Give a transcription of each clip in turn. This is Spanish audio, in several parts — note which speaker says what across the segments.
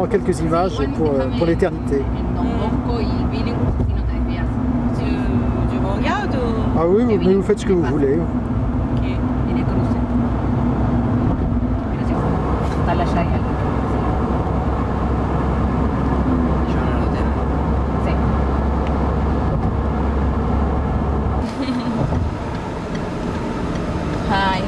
Speaker 1: avoir quelques images pour l'éternité. Ah oui, mais vous faites ce que vous voulez.
Speaker 2: Hi.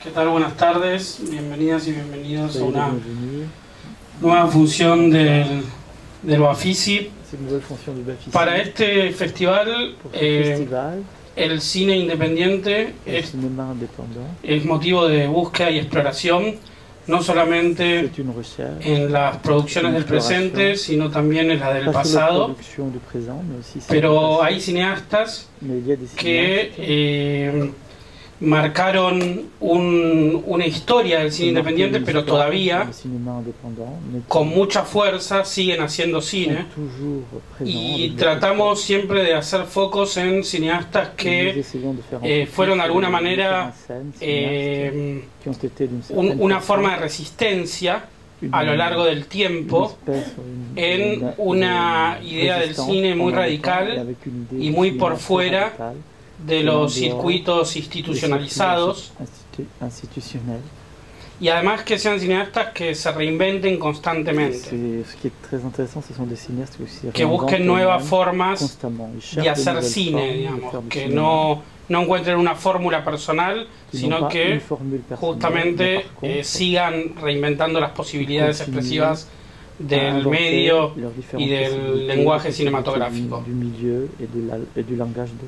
Speaker 3: ¿Qué tal? Buenas tardes, bienvenidas y bienvenidos a una nueva función del Bafisi. Para este festival, el cine independiente es motivo de búsqueda y exploración, no solamente en las producciones del presente, sino también en las del pasado. Pero hay cineastas que marcaron una historia del cine independiente, pero todavía con mucha fuerza siguen haciendo cine, y tratamos siempre de hacer focos en cineastas que fueron de alguna manera una forma de resistencia a lo largo del tiempo en una idea del cine muy radical y muy por fuera de los circuitos institucionalizados, y además que sean cineastas que se reinventen constantemente, que busquen nuevas formas de hacer cine, digamos, que no encuentren una fórmula personal, sino que justamente sigan reinventando las posibilidades expresivas del medio y del lenguaje cinematográfico.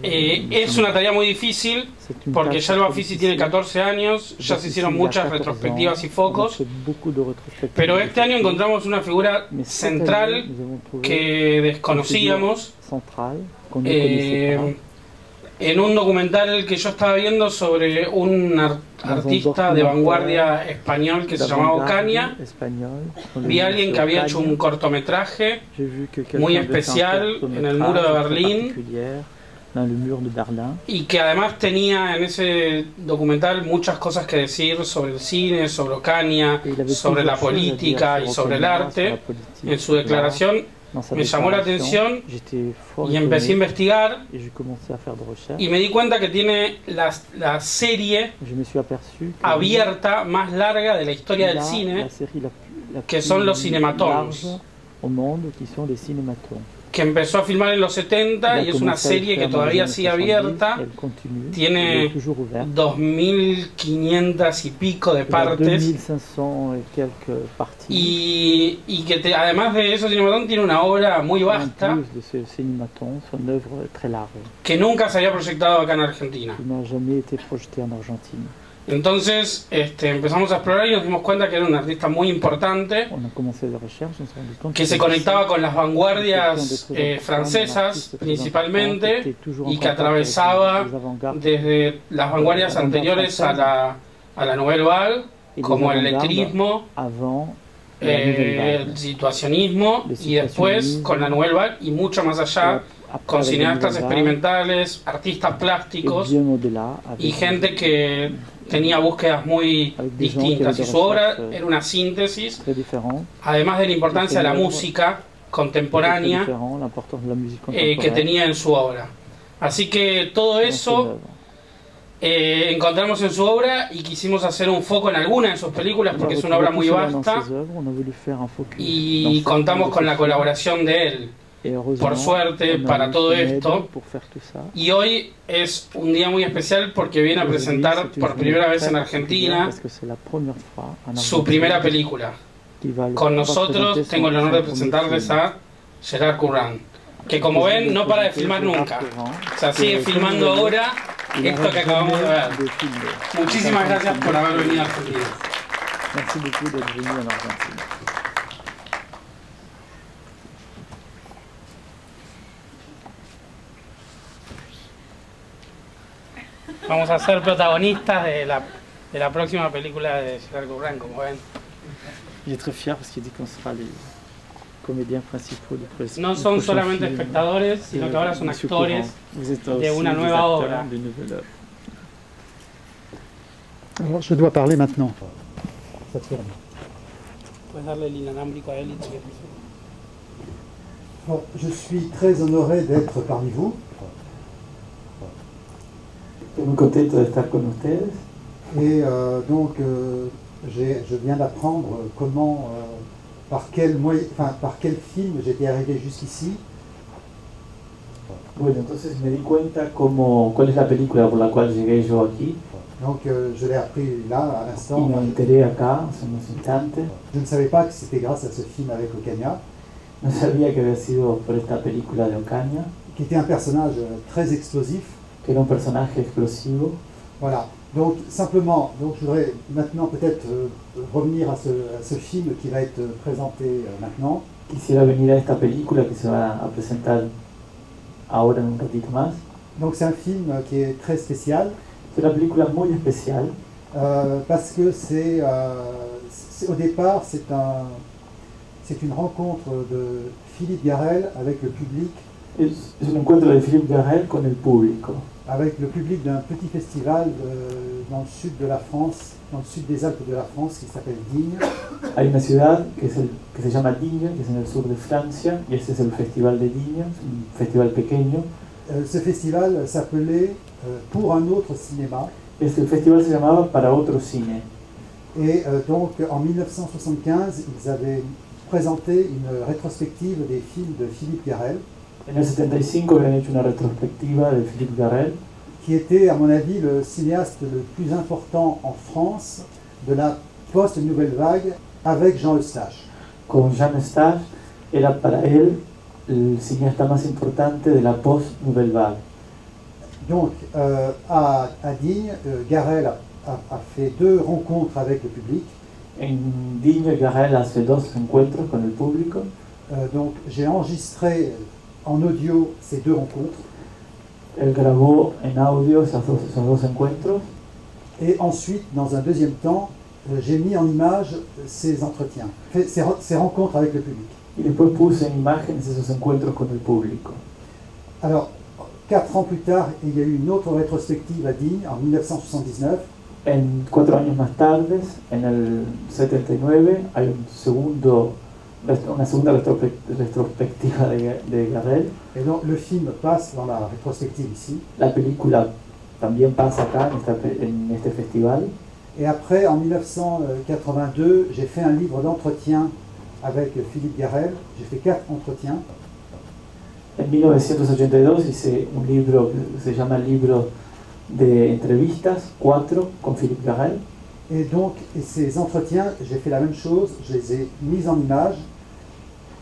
Speaker 3: Es una tarea muy difícil porque ya el Bafisi tiene 14 años, ya se hicieron muchas retrospectivas y focos, pero este año encontramos una figura central que desconocíamos en un documental que yo estaba viendo sobre un artista de vanguardia español que se llamaba Ocaña. Vi a alguien que había hecho un cortometraje muy especial en el muro de Berlín, y que además tenía en ese documental muchas cosas que decir sobre el cine, sobre Ocaña, sobre la política y sobre el arte. En su declaración me llamó la atención y empecé a investigar, y me di cuenta que tiene la serie abierta más larga de la historia del cine, que son los Cinematons, que empezó a filmar en los 70 y es una serie que todavía sigue abierta, tiene 2.500 y pico de partes, y que además de eso Cinematón tiene una obra muy vasta que nunca se había proyectado acá en Argentina. Entonces empezamos a explorar y nos dimos cuenta que era un artista muy importante, que se conectaba con las vanguardias francesas principalmente, y que atravesaba desde las vanguardias anteriores a la Nouvelle Vague, como el letrismo, el situacionismo, y después con la Nouvelle Vague y mucho más allá, con cineastas experimentales, artistas plásticos y gente que tenía búsquedas muy distintas, y su obra era una síntesis, además de la importancia de la música contemporánea que tenía en su obra. Así que todo eso encontramos en su obra, y quisimos hacer un foco en alguna de sus películas porque es una obra muy vasta, y contamos con la colaboración de él, por suerte, para todo esto. Y hoy es un día muy especial porque viene a presentar por primera vez en Argentina su primera película. Con nosotros tengo el honor de presentarles a Gerard Currant, que como ven no para de filmar nunca, o sea, sigue filmando ahora esto que acabamos de ver. Muchísimas gracias por haber venido a Argentina.
Speaker 2: Merci beaucoup d'être venu en Argentine.
Speaker 3: Vamos a ser protagonistas de la próxima película de Gerard Gourran, como ven.
Speaker 2: Il est très fier parce qu'il dit qu'on sera les comédiens principaux du prochain.
Speaker 3: No son solamente espectadores, sino que ahora son actores de una nueva obra.
Speaker 1: Alors, je dois parler maintenant. Ça te ferme.
Speaker 3: Puedes darle el inalámbrico a él y te
Speaker 1: Bon, je suis très honoré d'être parmi vous.
Speaker 2: Estoy muy contento de estar con ustedes.
Speaker 1: Et donc, je viens d'apprendre comment, par quel film j'étais arrivé jusqu'ici.
Speaker 2: Bueno, entonces me di cuenta cuál es la película por la cual llegué yo aquí.
Speaker 1: Donc, je l'ai appris là, à l'instant.
Speaker 2: Y me enteré acá, hace unos instantes.
Speaker 1: Je ne savais pas que c'était grâce à ce film avec Ocaña.
Speaker 2: No sabía que había sido por esta película de Ocaña.
Speaker 1: Qui était un personnage très explosif.
Speaker 2: Que era un personaje explosivo.
Speaker 1: Voilà. Donc simplement, je voudrais maintenant peut-être revenir à ce film qui va être présenté maintenant.
Speaker 2: Quisiera venir a esta película que se va a presentar ahora en un ratito más.
Speaker 1: Donc c'est un film qui est très spécial.
Speaker 2: C'est una película muy especial.
Speaker 1: Parce que au départ c'est une rencontre de Philippe Garrel avec le public.
Speaker 2: Es un encuentro de Philippe Garrel con el público.
Speaker 1: Avec le public d'un petit festival dans le sud de la France, dans le sud des Alpes de la France, qui s'appelle Digne.
Speaker 2: Hay una ciudad que se llama Digne, que es en el sur de Francia, y ese es el Festival de Digne, un festival pequeño.
Speaker 1: Ce festival s'appelait Pour un autre cinéma.
Speaker 2: El festival se llamaba Para otro cine.
Speaker 1: Et donc en 1975, ils avaient présenté une rétrospective des films de Philippe Garrel.
Speaker 2: En el 75 habían hecho una retrospectiva de Philippe Garrel.
Speaker 1: Qui était, à mon avis, le cinéaste le plus important en France de la post-Nouvelle Vague avec Jean Eustache.
Speaker 2: Con Jean Eustache era para él el cineasta más importante de la post-Nouvelle Vague.
Speaker 1: Donc, à Digne, Garrel a fait 2 rencontres avec le public.
Speaker 2: En Digne, Garrel hace 2 encuentros con el público.
Speaker 1: Donc, j'ai enregistré en audio ces 2 rencontres.
Speaker 2: Él grabó en audio esos dos encuentros.
Speaker 1: Et ensuite, dans un deuxième temps, j'ai mis en image ces entretiens, ces rencontres avec le public.
Speaker 2: Y después puse en imágenes esos encuentros con el público.
Speaker 1: Alors, 4 ans plus tard, il y a eu une autre rétrospective à Digne, en 1979.
Speaker 2: En 4 años más tarde, en el 79, hay una segunda retrospectiva de Garrel.
Speaker 1: Et donc le film passe dans la rétrospective ici.
Speaker 2: La película también pasa acá en este festival.
Speaker 1: Et après, en 1982, j'ai fait un livre d'entretien avec Philippe Garrel. J'ai fait 4 entretiens.
Speaker 2: En 1982 hice un libro que se llama Libro de entrevistas, 4 con Philippe Garrel.
Speaker 1: Et donc, ces entretiens, j'ai fait la même chose, je les ai mis en images.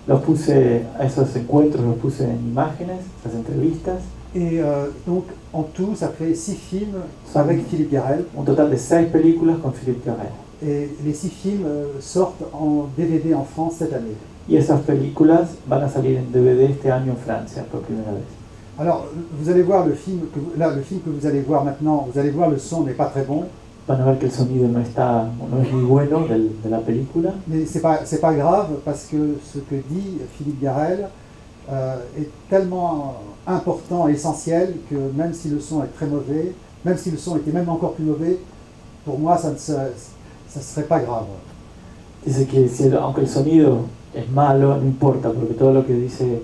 Speaker 2: Esos encuentros los puse en imágenes, esas entrevistas.
Speaker 1: Et donc, en tout, ça fait 6 films avec Philippe Garrel.
Speaker 2: Un total de 6 películas con Philippe Garrel.
Speaker 1: Et les 6 films sortent en DVD en France cette année.
Speaker 2: Y esas películas van a salir en DVD este año en Francia por primera vez.
Speaker 1: Alors, vous allez voir le film que vous allez voir maintenant, vous allez voir le son n'est pas très bon.
Speaker 2: Van a ver que el sonido no es muy bueno de la película.
Speaker 1: Mais c'est pas grave parce que ce que dit Philippe Garrel est tellement important et essentiel que même si le son est très mauvais, même si le son était même encore plus mauvais, pour moi ça serait pas grave.
Speaker 2: Dice que aunque el sonido es malo, no importa, porque todo lo que dice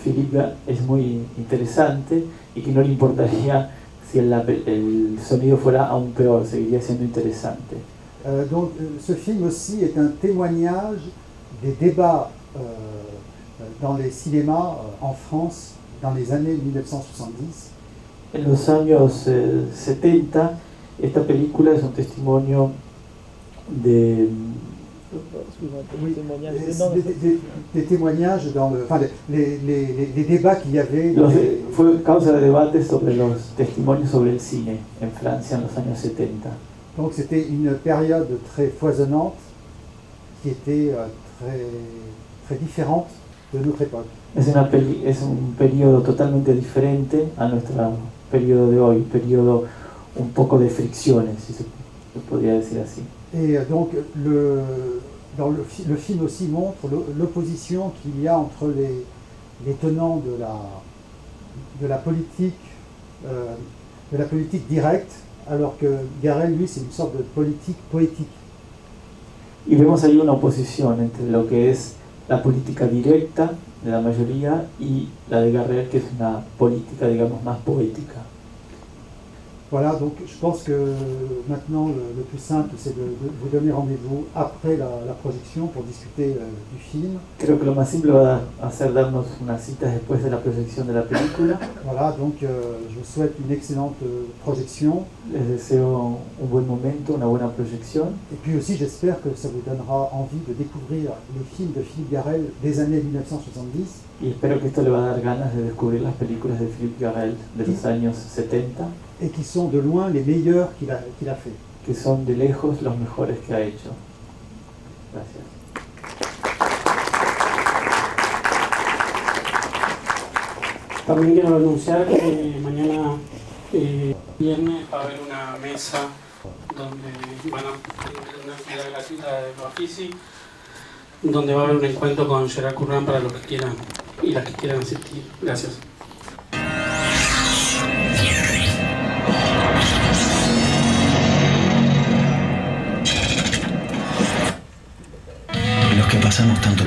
Speaker 2: Philippe es muy interesante y que no le importaría si el sonido fuera aún peor, seguiría siendo interesante.
Speaker 1: Donc ce film aussi est un témoignage des débats dans les cinémas en France dans les années 1970.
Speaker 2: En los años 70, esta película es un testimonio de...
Speaker 1: Des témoignages dans les débats qu'il y avait.
Speaker 2: Fue causa de debate sobre los testimonios sobre el cine en Francia en los años 70.
Speaker 1: Donc c'était une période très foisonnante qui était très différente de notre époque.
Speaker 2: Es un periodo totalmente diferente a nuestro periodo de hoy, un periodo un poco de fricciones, si se podría decir así.
Speaker 1: Et donc dans le film aussi montre l'opposition qu'il y a entre les tenants de la politique directe, alors que Garel, lui, c'est une sorte de politique poétique.
Speaker 2: Y vemos ahí una oposición entre lo que es la política directa de la mayoría y la de Garel, que es una política, digamos, más poética.
Speaker 1: Voilà, donc je pense que maintenant le plus simple c'est de vous donner rendez-vous après la projection pour discuter du film.
Speaker 2: Creo que lo más simple va a ser darnos una cita después de la proyección de la película.
Speaker 1: Voilà, donc je vous souhaite une excellente projection.
Speaker 2: Les deseo un buen momento, una buena proyección.
Speaker 1: Et puis aussi j'espère que ça vous donnera envie de découvrir les films de Philippe Garrel des années 1970.
Speaker 2: Y espero que esto le va a dar ganas de descubrir las películas de Philippe Garrel de los años 70.
Speaker 1: Et qui sont de loin les meilleurs qu'il a fait.
Speaker 2: Que son de lejos los mejores que ha hecho. Gracias.
Speaker 3: También quiero anunciar que mañana viernes va a haber una mesa donde van a tener una actividad gratuita de Bafisi, donde va a haber un encuentro con Gerard Currán para los que quieran y las que quieran asistir. Gracias.
Speaker 4: Los que pasamos tanto.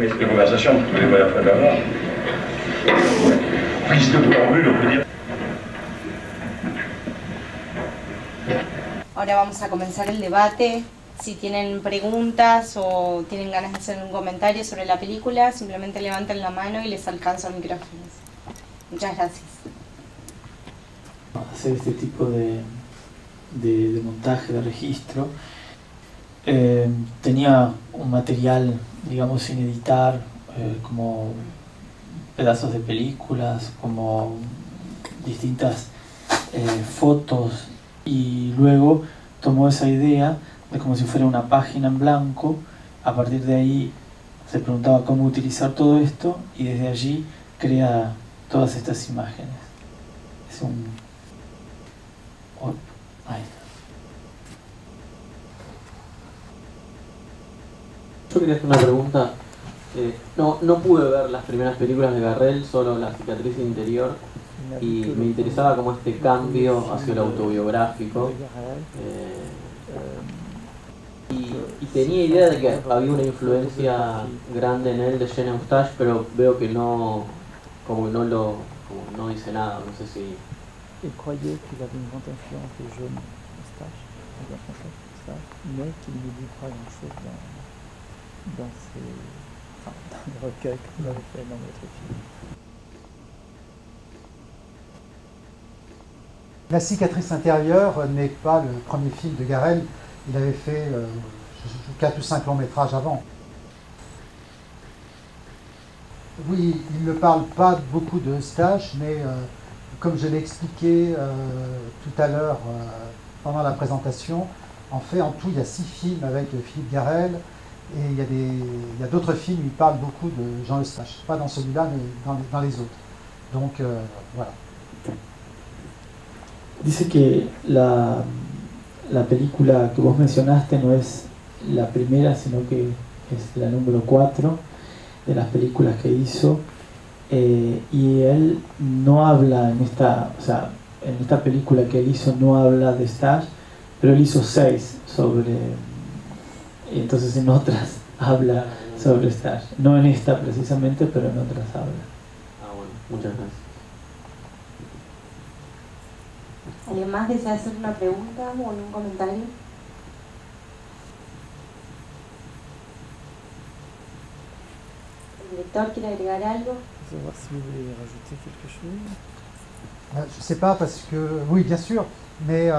Speaker 4: de conversation, vous pouvez pas la faire d'avoir. Prise de préambule, on peut dire.
Speaker 5: Ahora vamos a comenzar el debate. Si tienen preguntas o tienen ganas de hacer un comentario sobre la película, simplemente levanten la mano y les alcanza el micrófono. Muchas gracias.
Speaker 2: Hacer este tipo de montaje, de registro, tenía un material, digamos, sin editar, como pedazos de películas, como distintas fotos, y luego tomó esa idea de como si fuera una página en blanco. A partir de ahí se preguntaba cómo utilizar todo esto y desde allí crea todas estas imágenes. Es un... Oh, ahí está.
Speaker 6: Yo quería hacer una pregunta. No pude ver las primeras películas de Garrel, solo La cicatriz interior, y me interesaba como este cambio hacia lo autobiográfico. Y tenía idea de que había una influencia grande en él de Jean Eustache, pero veo que no dice nada, no sé si...
Speaker 7: Il croyait qu'il avait une grande influence de Jean Eustache, mais qu'il ne dit pas grand-chose dans le recueil que vous avez fait dans votre film.
Speaker 1: La cicatrice intérieure n'est pas le premier film de Garrel. Il avait fait 4 ou 5 longs métrages avant. Oui, il ne parle pas beaucoup de Eustache, mais comme je l'ai expliqué tout à l'heure pendant la présentation, en fait, en tout, il y a 6 films avec Philippe Garrel, et il y a d'autres films où il parle beaucoup de Jean Eustache. Pas dans celui-là, mais dans les autres. Donc, voilà.
Speaker 2: Dice que la película que vos mencionaste no es la primera, sino que es la número 4 de las películas que hizo, y él no habla en esta película que él hizo no habla de Eustache, pero él hizo 6 sobre, entonces en otras habla sobre Eustache, no en esta precisamente, pero en otras habla.
Speaker 6: Bueno, muchas gracias.
Speaker 5: ¿Alguien más desea hacer una pregunta o un comentario? ¿El director quiere agregar algo?
Speaker 7: Savoir si vous voulez rajouter quelque chose.
Speaker 1: Je ne sais pas, parce que... Oui, bien sûr, mais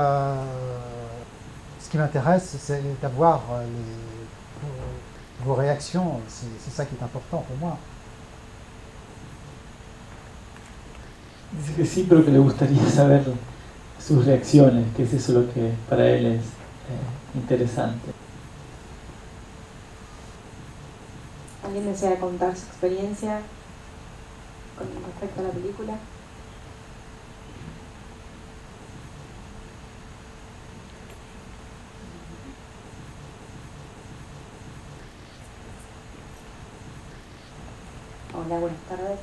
Speaker 1: ce qui m'intéresse, c'est d'avoir vos réactions. C'est ça qui est important pour moi.
Speaker 2: Dice que sí, pero que le gustaría saber sus reacciones, que es eso lo que para él es interesante.
Speaker 5: ¿Alguien desea contar su experiencia con respecto a la película? Hola, buenas tardes.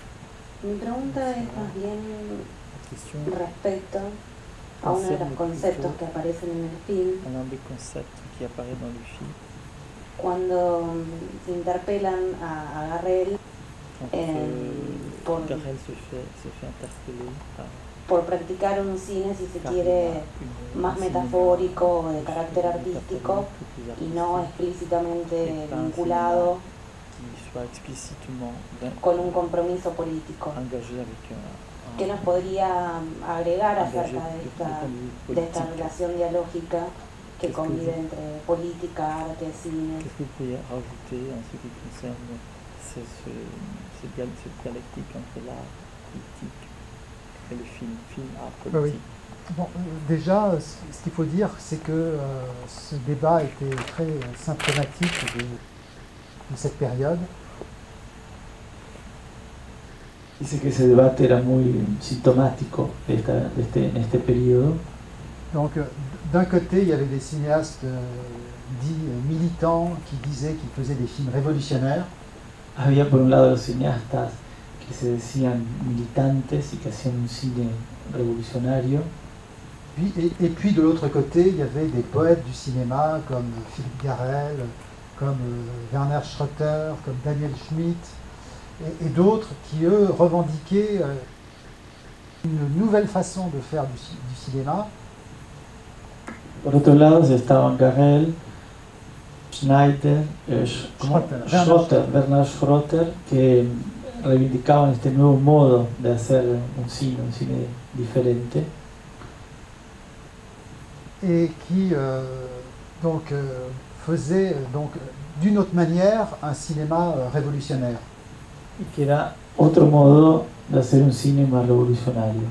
Speaker 5: Mi pregunta es más bien respecto a uno de los conceptos que aparecen en el film. Cuando interpelan a Garrel por practicar un cine, si se quiere, más metafórico o de carácter artístico y no explícitamente vinculado con un compromiso político. ¿Qué nos podría agregar acerca de esta relación dialógica que convive entre política, arte, cine?
Speaker 7: Qu'est-ce que vous pourriez rajouter en ce qui concerne cette dialectique entre l'art politique et le film art politique?
Speaker 1: Oui. Bon, déjà, ce qu'il faut dire, c'est que ce débat était très symptomatique de cette période.
Speaker 2: Dice que ese debate era muy sintomático en este periodo.
Speaker 1: Donc, d'un côté, il y avait des cinéastes dits militants qui disaient qu'ils faisaient des films révolutionnaires.
Speaker 2: Había por un lado los cineastas que se decían militantes y que hacían un cine revolucionario.
Speaker 1: Et puis de l'autre côté, il y avait des poètes du cinéma comme Philippe Garrel, comme Werner Schröter, comme Daniel Schmidt, et d'autres qui, eux, revendiquaient une nouvelle façon de faire du cinéma.
Speaker 2: Por otro lado estaban Garrel, Schneider, Bernard Schröter, que reivindicaban este nuevo modo de hacer un cine diferente.
Speaker 1: Et qui faisait d'une autre manière un cinéma révolutionnaire.
Speaker 2: Y que era otro modo de hacer un cine más revolucionario.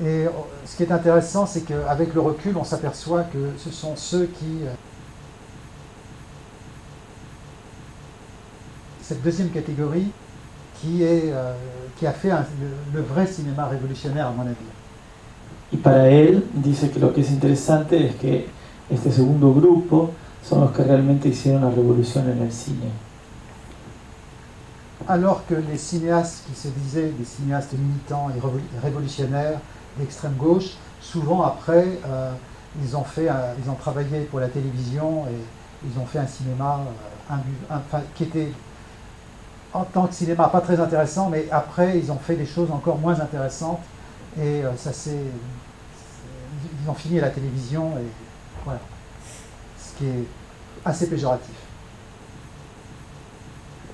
Speaker 1: Et ce qui est intéressant, c'est qu'avec le recul, on s'aperçoit que ce sont ceux qui... cette deuxième catégorie qui a fait le vrai cinéma révolutionnaire, à mon avis.
Speaker 2: Y para él dice que lo que es interesante es que este segundo grupo son los que realmente hicieron la revolución en el cine.
Speaker 1: Alors que les cinéastes qui se disaient des cinéastes militants et révolutionnaires d'extrême gauche, souvent après, ils ont travaillé pour la télévision et ils ont fait un cinéma qui était en tant que cinéma pas très intéressant, mais après ils ont fait des choses encore moins intéressantes et ils ont fini à la télévision et voilà, ce qui est assez péjoratif.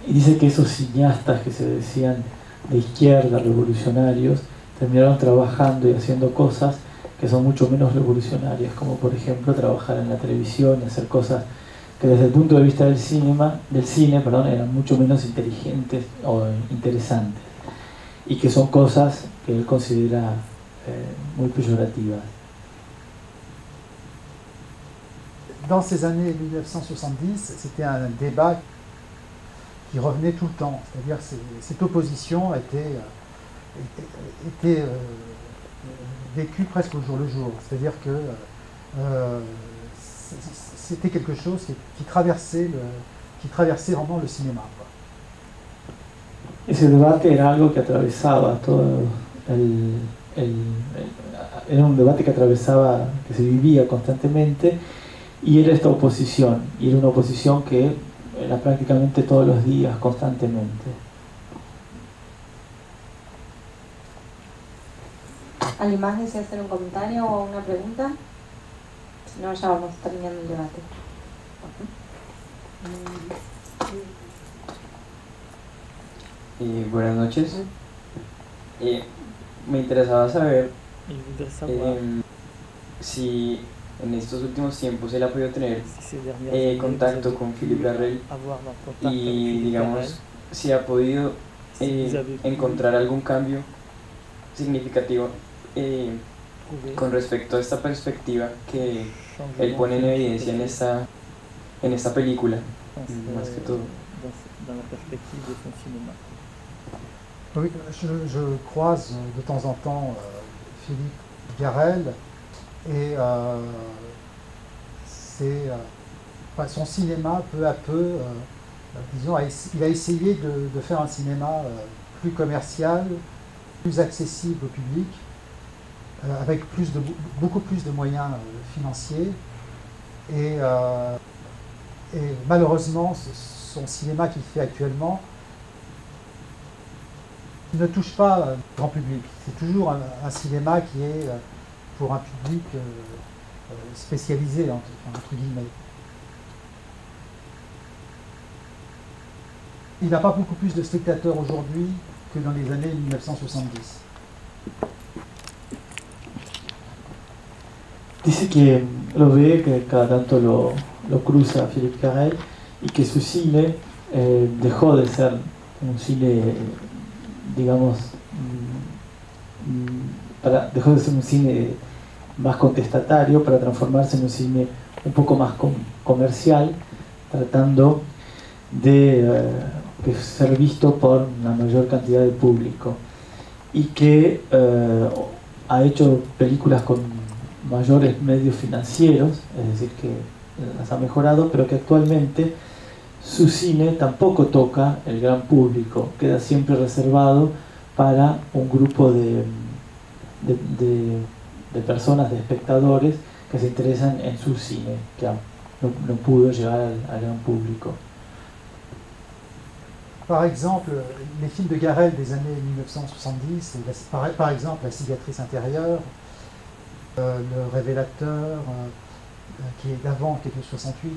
Speaker 2: Y dice que esos cineastas que se decían de izquierda, revolucionarios, terminaron trabajando y haciendo cosas que son mucho menos revolucionarias, como por ejemplo trabajar en la televisión y hacer cosas que desde el punto de vista del cine, eran mucho menos inteligentes o interesantes, y que son cosas que él considera muy peyorativas.
Speaker 1: Dans ces années 1970, c'était un débat qui revenait tout le temps, c'est-à-dire que cette opposition était vécue presque au jour le jour, c'est-à-dire que c'était quelque chose qui traversait vraiment le cinéma.
Speaker 2: Ese debate era algo que atravesaba todo era un debate que atravesaba, que se vivía constantemente, y era esta oposición, y era una oposición que era prácticamente todos los días, constantemente.
Speaker 5: ¿Alguien más desea hacer un comentario o una pregunta? Si no, ya vamos terminando el debate.
Speaker 8: Buenas noches. Me interesaba saber si en estos últimos tiempos él ha podido tener contacto con Philippe Garrel y, digamos, si ha podido encontrar algún cambio significativo con respecto a esta perspectiva que él pone en evidencia en esta película, más que todo.
Speaker 1: Oui, je croise de temps en temps Philippe Garrel et son cinéma, peu à peu, disons, il a essayé de faire un cinéma plus commercial, plus accessible au public, avec beaucoup plus de moyens financiers. Et malheureusement, son cinéma qu'il fait actuellement ne touche pas le grand public. C'est toujours un cinéma qui est pour un public spécialisé, entre guillemets. Il n'a pas beaucoup plus de spectateurs aujourd'hui que dans les années 1970.
Speaker 2: Dice que lo ve, que cada tanto lo cruza Philippe Garrel, y que su cine dejó de ser un cine, digamos, dejó de ser un cine más contestatario para transformarse en un cine un poco más comercial, tratando de ser visto por una mayor cantidad de público, y que ha hecho películas con mayores medios financieros, es decir, que las ha mejorado, pero que actualmente su cine tampoco toca el gran público, queda siempre reservado para un grupo de personas, de espectadores que se interesan en su cine, que no pudo llegar al gran public.
Speaker 1: Par exemple, les films de Garrel des années 1970, par exemple La cicatrice intérieure, Le Révélateur, qui est d'avant, qui est de 68,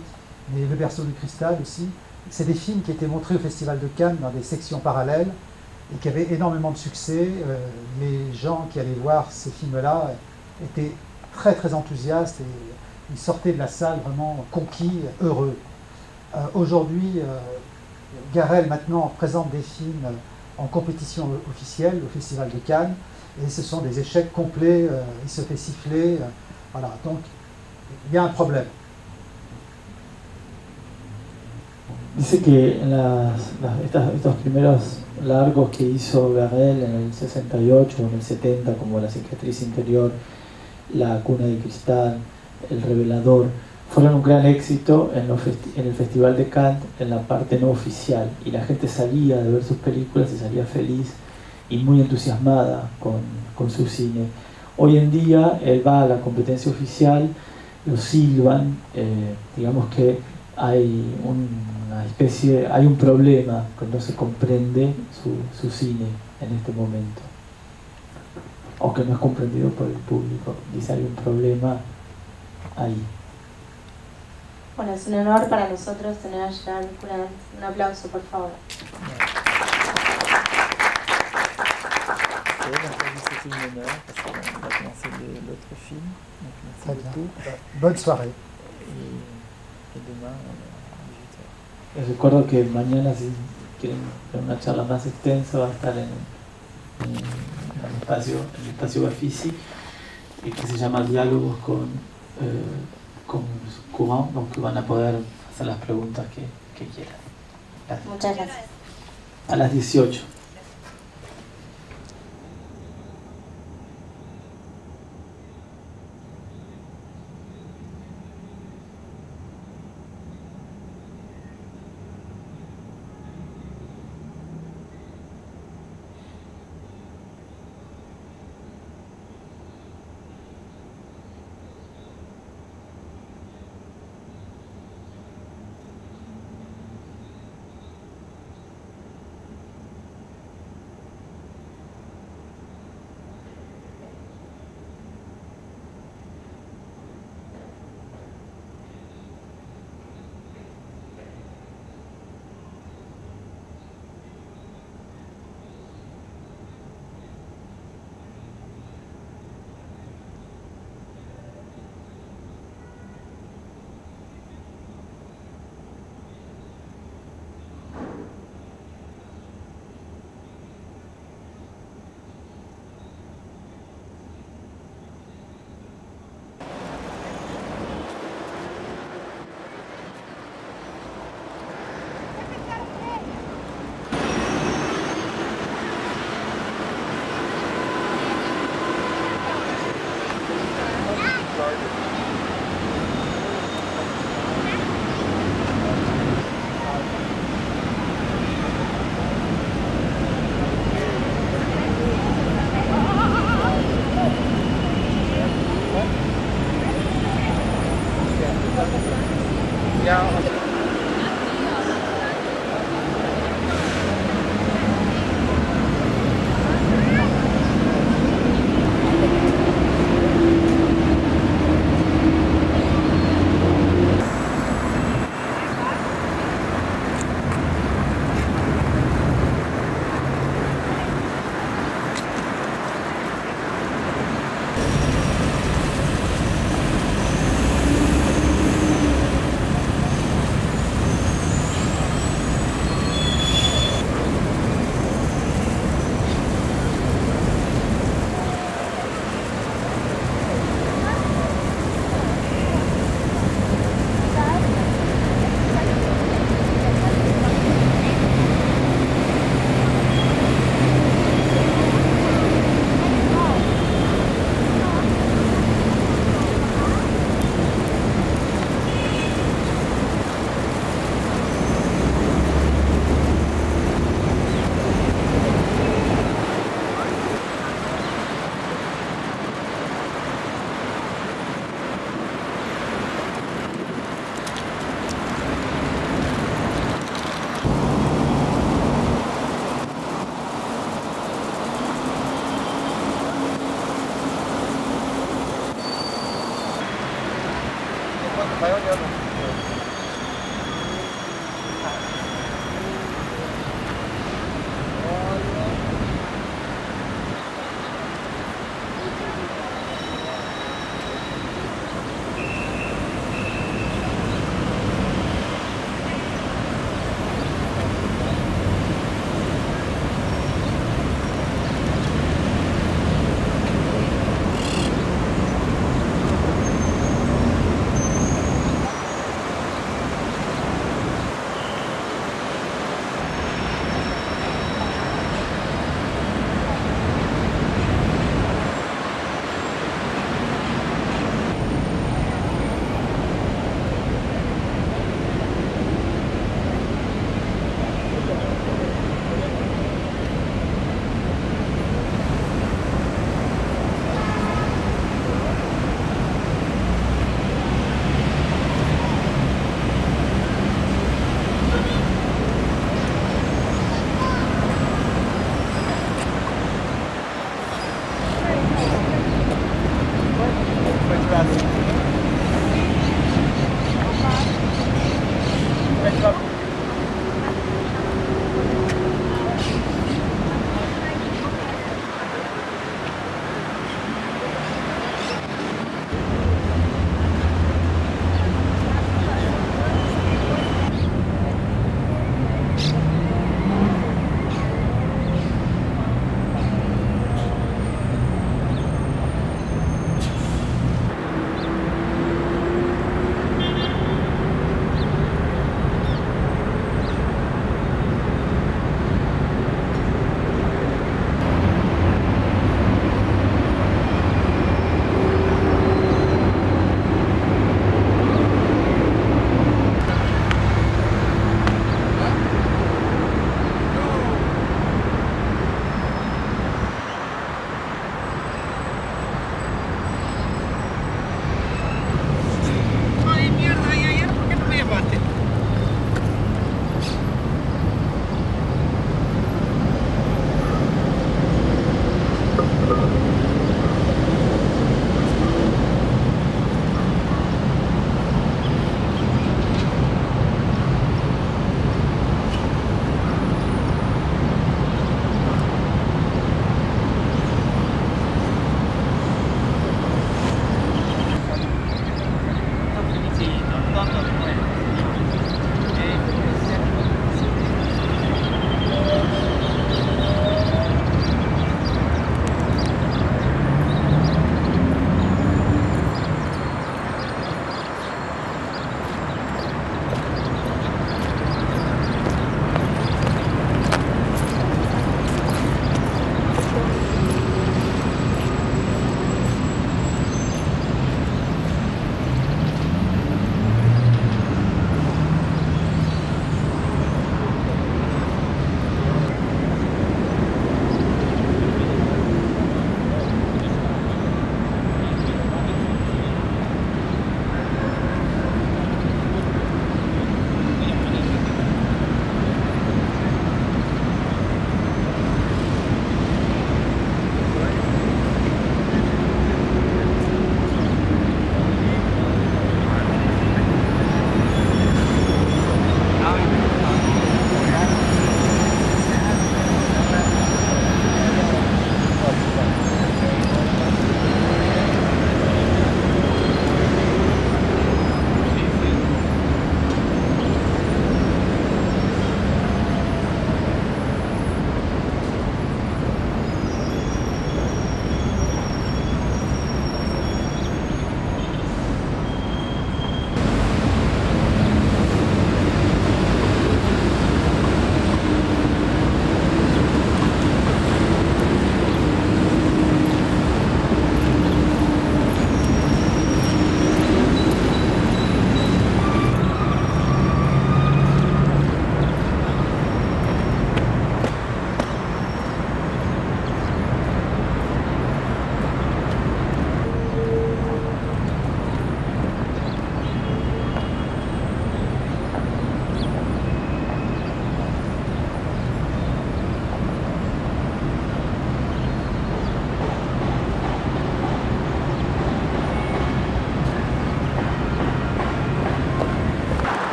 Speaker 1: mais Le berceau de cristal aussi, c'est des films qui étaient montrés au Festival de Cannes dans des sections parallèles et qui avaient énormément de succès. Les gens qui allaient voir ces films-là étaient très très enthousiastes et ils sortaient de la salle vraiment conquis, heureux. Aujourd'hui, Garrel maintenant présente des films en compétition officielle au Festival de Cannes et ce sont des échecs complets, il se fait siffler, voilà, donc il y a un problème.
Speaker 2: Dice que estos primeros largos que hizo Garrel en el 68 o en el 70, como La cicatriz interior, La cuna de cristal, El revelador, fueron un gran éxito en el Festival de Cannes, en la parte no oficial, y la gente salía de ver sus películas y salía feliz y muy entusiasmada con su cine. Hoy en día él va a la competencia oficial, lo silban, digamos que hay un problema que no se comprende su cine en este momento, o que no es comprendido por el público. Dice, hay un problema ahí.
Speaker 5: Bueno, es un honor para nosotros tener a Gerard Courant. Un aplauso, por favor.
Speaker 7: C'est une honneur parce qu'on va commencer l'autre film. Donc merci beaucoup.
Speaker 1: Bonne soirée.
Speaker 7: Et demain, à 18h.
Speaker 2: Les recuerdo que mañana, si quieren una charla más extensa, va a estar en el espacio Bafisi, que se llama Diálogos con Courant, donc van a poder hacer las preguntas que quieran. Gracias.
Speaker 5: Muchas gracias.
Speaker 2: A las 18.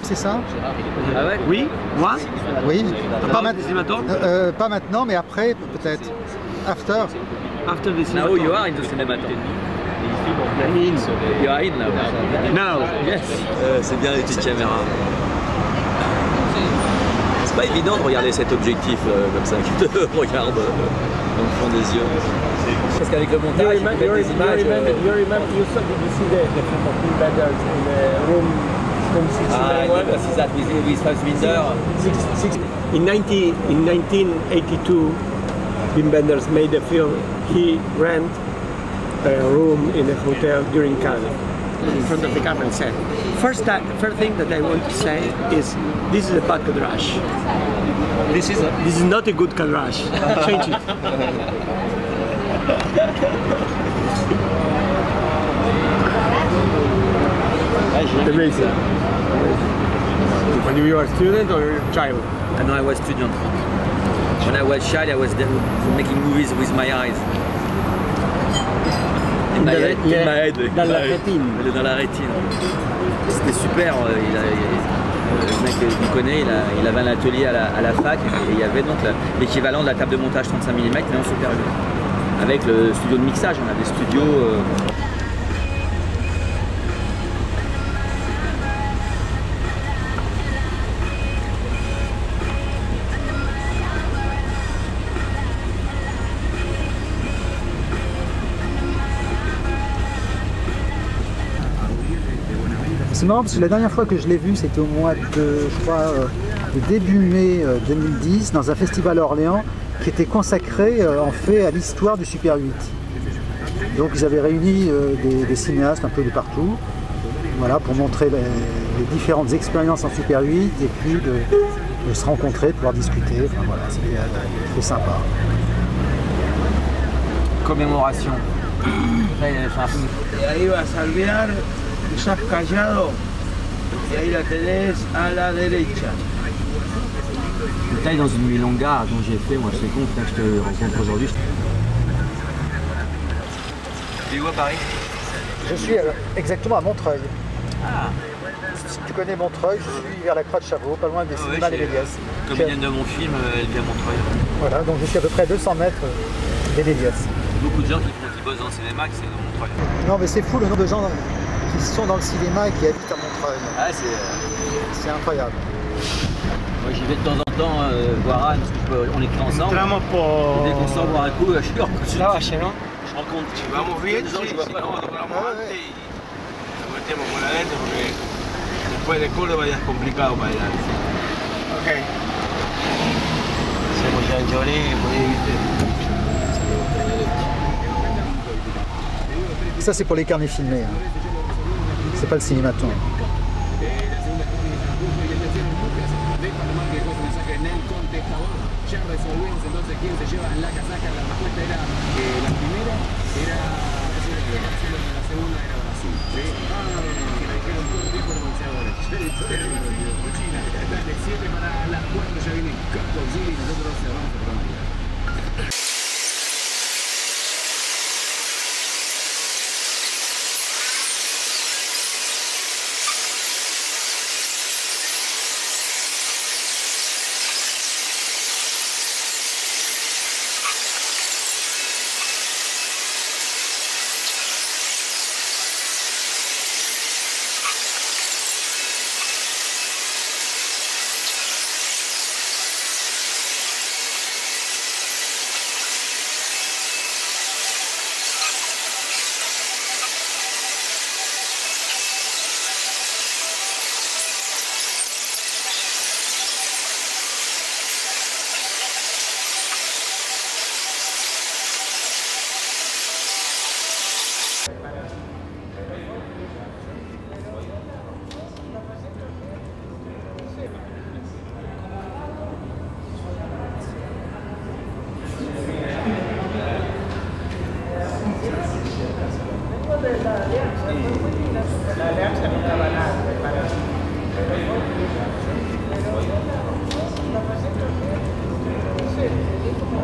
Speaker 1: c'est ça?
Speaker 9: Ah ouais? Oui, moi?
Speaker 1: Oui.
Speaker 9: Pas
Speaker 1: maintenant, mais après, peut-être. After.
Speaker 9: After the cinema.
Speaker 6: Now you are in the cinematon. You are in now.
Speaker 9: Now.
Speaker 6: Yes. C'est bien les petites caméras. C'est pas évident de regarder cet objectif comme ça qui te regarde dans le fond des yeux. Parce qu'avec le montage, il fait des images.
Speaker 7: You see the film of Wim Wenders in the room 691?
Speaker 6: That with Fassbinder.
Speaker 7: In 1982, Wim Wenders made a film. He rented a room in a hotel during Cannes, in front of the camera and said, first thing that I want to say is, this is a bad cadrage. This is not a good cadrage. Change it. Amazing. When you were a student or a child?
Speaker 6: No, I was student. When I was child, I was making movies with my eyes. In my head.
Speaker 7: Dans la rétine.
Speaker 6: Dans la rétine. C'était super. Le mec il connaît, il avait un atelier à la fac et il y avait donc l'équivalent de la table de montage 35 mm mais en Super 8. Avec le studio de mixage, on a des studios.
Speaker 1: C'est marrant parce que la dernière fois que je l'ai vu, c'était au mois de, je crois, de début mai 2010, dans un festival à Orléans qui était consacré en fait à l'histoire du Super 8. Donc ils avaient réuni des cinéastes un peu de partout, voilà, pour montrer les différentes expériences en Super 8 et puis de se rencontrer, de pouvoir discuter. Enfin, voilà, c'était sympa.
Speaker 8: Commémoration.
Speaker 10: Y ahí vas a olvidar, estás callado y ahí la tenés à la derecha.
Speaker 8: Tu tailles dans une milonga dont j'ai fait, moi c'est con, que je te rencontre aujourd'hui.
Speaker 6: Tu es où à Paris?
Speaker 1: Je suis exactement à Montreuil. Ah. Si tu connais Montreuil, je suis vers la Croix de Chavaux, pas loin des cinémas des Méliès.
Speaker 6: Comédienne de mon film, elle vit à Montreuil.
Speaker 1: Voilà, donc je suis à peu près à 200 mètres des Méliès.
Speaker 6: Beaucoup de gens qui bossent dans le cinéma, qui c'est de Montreuil.
Speaker 1: Non mais c'est fou le nombre de gens qui sont dans le cinéma et qui habitent à Montreuil.
Speaker 6: Ah,
Speaker 1: c'est incroyable.
Speaker 6: Moi j'y vais de temps en temps voir Anne, parce qu'on écrit ensemble. Dès qu'on sort boire un coup, je suis rencontre. Je rencontre.
Speaker 10: Vamos bien,
Speaker 6: des gens que je vois pas.
Speaker 10: Metemos por adentro porque después de Córdoba ya es complicado para ir. Ok. Hacemos ya el lloré,
Speaker 1: Ça c'est pour les carnets filmés, hein. C'est pas le cinématon.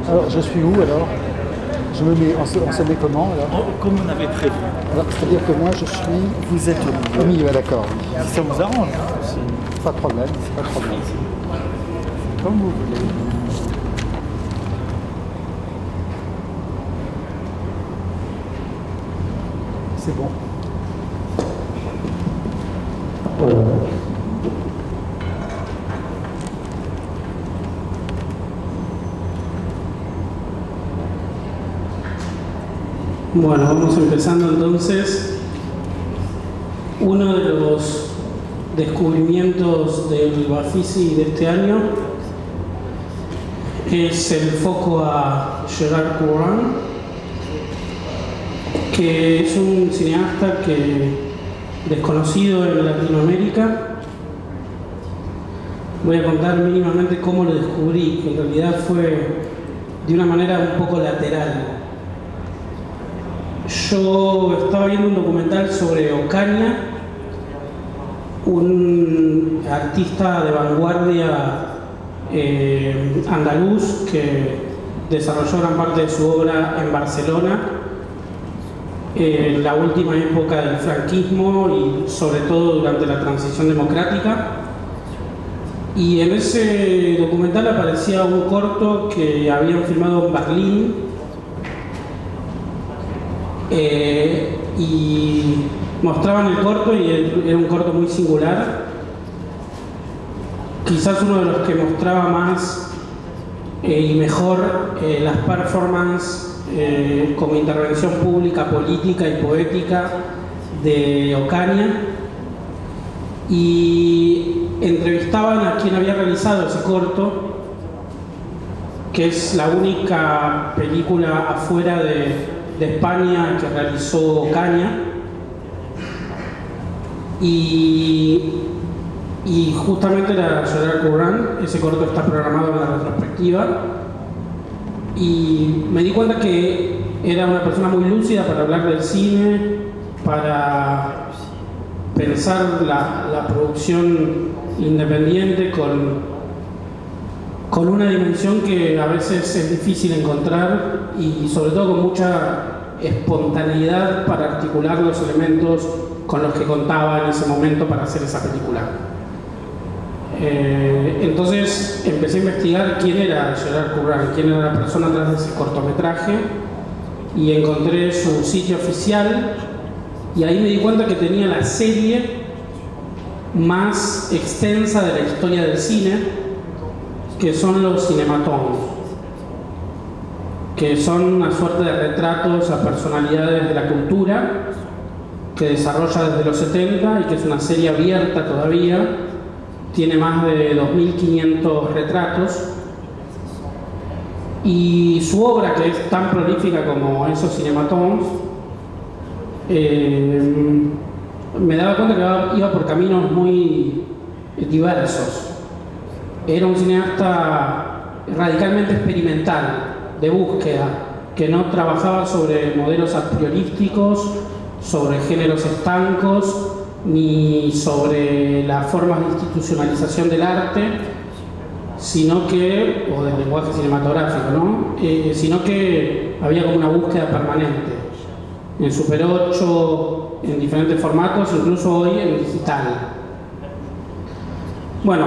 Speaker 1: Alors je suis où alors? Je me mets, on se met comment alors?
Speaker 2: Comme on avait prévu.
Speaker 1: C'est-à-dire que moi je suis...
Speaker 2: Vous êtes
Speaker 1: au milieu, d'accord.
Speaker 2: Si ça vous arrange.
Speaker 7: Pas de problème, pas de problème. Comme vous voulez.
Speaker 1: C'est bon.
Speaker 3: Bueno, vamos empezando entonces. Uno de los descubrimientos del Bafisi de este año es el foco a Gerard Courant, que es un cineasta desconocido en Latinoamérica. Voy a contar mínimamente cómo lo descubrí, que en realidad fue de una manera un poco lateral. Yo estaba viendo un documental sobre Ocaña, un artista de vanguardia andaluz que desarrolló gran parte de su obra en Barcelona en la última época del franquismo y sobre todo durante la transición democrática. Y en ese documental aparecía un corto que habían filmado en Berlín y mostraban el corto y era un corto muy singular, quizás uno de los que mostraba más y mejor las performances como intervención pública, política y poética de Ocaña, y entrevistaban a quien había realizado ese corto, que es la única película afuera de España que realizó Ocaña, y justamente era Gerard Courant. Ese corto está programado en la retrospectiva y me di cuenta que era una persona muy lúcida para hablar del cine, para pensar la producción independiente con una dimensión que a veces es difícil encontrar y sobre todo con mucha espontaneidad para articular los elementos con los que contaba en ese momento para hacer esa película. Entonces empecé a investigar quién era Gerard Courant, quién era la persona atrás de ese cortometraje, y encontré su sitio oficial y ahí me di cuenta que tenía la serie más extensa de la historia del cine, que son los cinematons, que son una suerte de retratos a personalidades de la cultura que desarrolla desde los 70 y que es una serie abierta todavía. Tiene más de 2.500 retratos y su obra, que es tan prolífica como esos cinematons, me daba cuenta que iba por caminos muy diversos. Era un cineasta radicalmente experimental, de búsqueda, que no trabajaba sobre modelos a priorísticos, sobre géneros estancos, ni sobre las formas de institucionalización del arte, sino que, o del lenguaje cinematográfico, ¿no? Sino que había como una búsqueda permanente, en Super 8, en diferentes formatos, incluso hoy en digital. Bueno,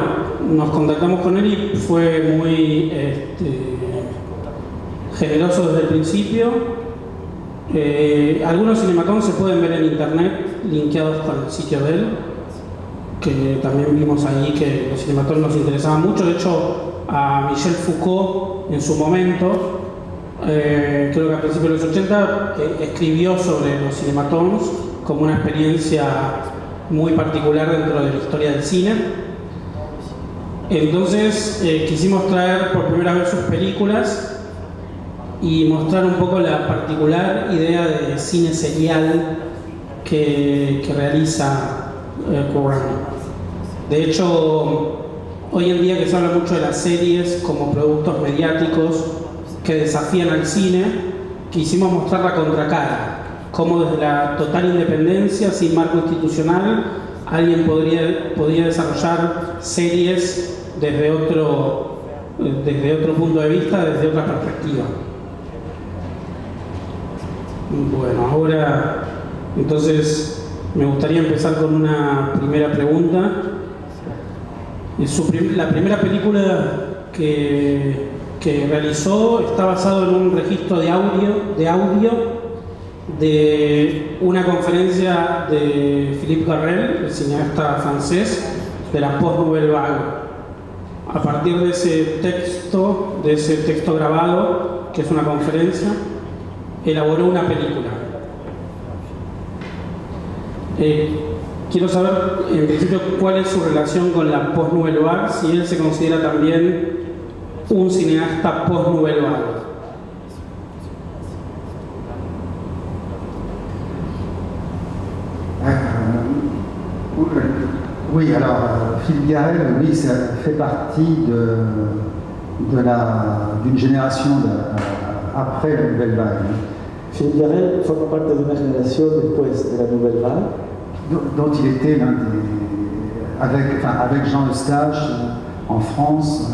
Speaker 3: nos contactamos con él y fue muy generoso desde el principio. Algunos cinematons se pueden ver en internet, linkeados con el sitio de él, que también vimos ahí que los cinematons nos interesaban mucho. De hecho, a Michel Foucault en su momento, creo que a principios de los 80, escribió sobre los cinematons como una experiencia muy particular dentro de la historia del cine. Entonces quisimos traer por primera vez sus películas y mostrar un poco la particular idea de cine serial que realiza Courant. De hecho, hoy en día que se habla mucho de las series como productos mediáticos que desafían al cine, quisimos mostrar la contracara, cómo desde la total independencia, sin marco institucional, alguien podría desarrollar series desde otro punto de vista, desde otra perspectiva. Bueno, ahora entonces me gustaría empezar con una primera pregunta La primera película que realizó está basado en un registro de audio de una conferencia de Philippe Garrel, el cineasta francés, de la Post-Nouvelle Vague. A partir de ese texto grabado, que es una conferencia, elaboró una película. Quiero saber, en principio, cuál es su relación con la Post-Nouvelle Vague, si él se considera también un cineasta Post-Nouvelle Vague.
Speaker 1: Oui, alors Philippe Garrel, oui, ça fait partie d'une génération après la Nouvelle Vague.
Speaker 2: Philippe Garrel forme parte de una generación después de la Nouvelle Vague,
Speaker 1: dont il était l'un des, avec Jean Eustache en France,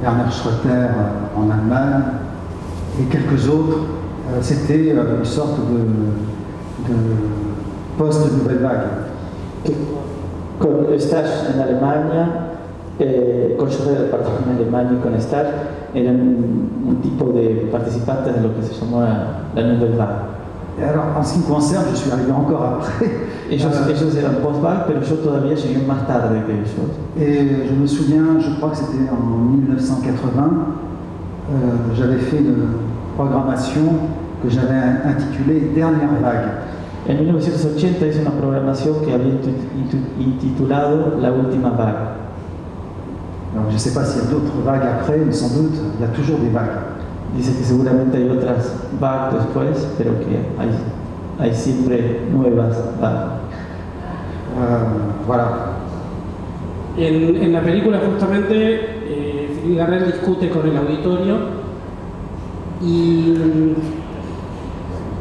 Speaker 1: Werner Schroeter en Allemagne et quelques autres. C'était une sorte de post-Nouvelle Vague.
Speaker 2: Con Eustache en Alemania, con Schroeter en Alemania y con Eustache eran un tipo de participantes de lo que se llamó la Nouvelle Vague.
Speaker 1: Alors, en ce qui me concerne, je suis arrivé encore après.
Speaker 2: Ellos eran post-vague, pero yo todavía llegué más tarde que ellos.
Speaker 1: Et je me souviens, je crois que c'était en 1980, j'avais fait une programmation que j'avais intitulée Dernière Vague.
Speaker 2: En 1980 hice una programación que había intitulado La Última Vague.
Speaker 1: Alors, je ne sais pas s'il y a d'autres vagues après, mais sans doute, il y a toujours des vagues.
Speaker 2: Dice que seguramente hay otras vagues después, pero que hay siempre nuevas vagues.
Speaker 1: Voilà.
Speaker 3: En la película justamente Philippe Garrel discute con el auditorio y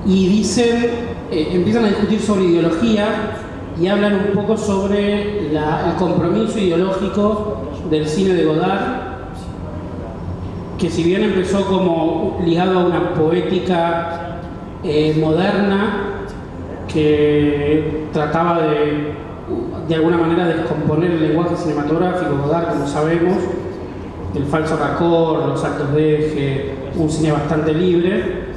Speaker 3: dicen, empiezan a discutir sobre ideología y hablan un poco sobre el compromiso ideológico del cine de Godard, que si bien empezó como ligado a una poética moderna que trataba de alguna manera descomponer el lenguaje cinematográfico, Godard, como sabemos, el falso raccord, los actos de eje, un cine bastante libre.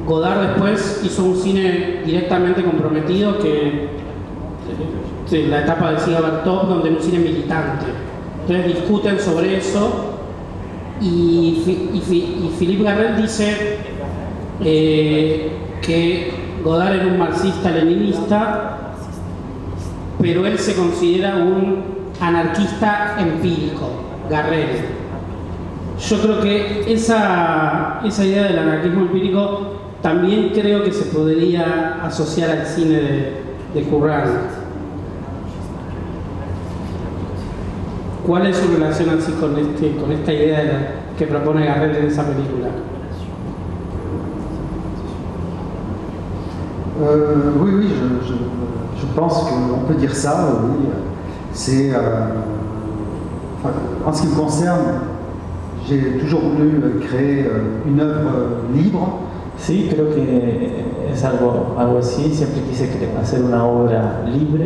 Speaker 3: Godard después hizo un cine directamente comprometido, que la etapa de Siga Bertov, donde era un cine militante. Entonces discuten sobre eso. Y Philippe Garrel dice que Godard era un marxista-leninista, pero él se considera un anarquista empírico, Garrel. Yo creo que esa idea del anarquismo empírico también creo que se podría asociar al cine de Currant. ¿Cuál es su relación así con esta idea que propone Garrel en esa película?
Speaker 1: Oui, je pense qu'on peut dire ça, oui. C'est, en ce qui me concerne, j'ai toujours voulu créer une œuvre libre.
Speaker 2: Sí, creo que es algo así. Siempre quise hacer una obra libre.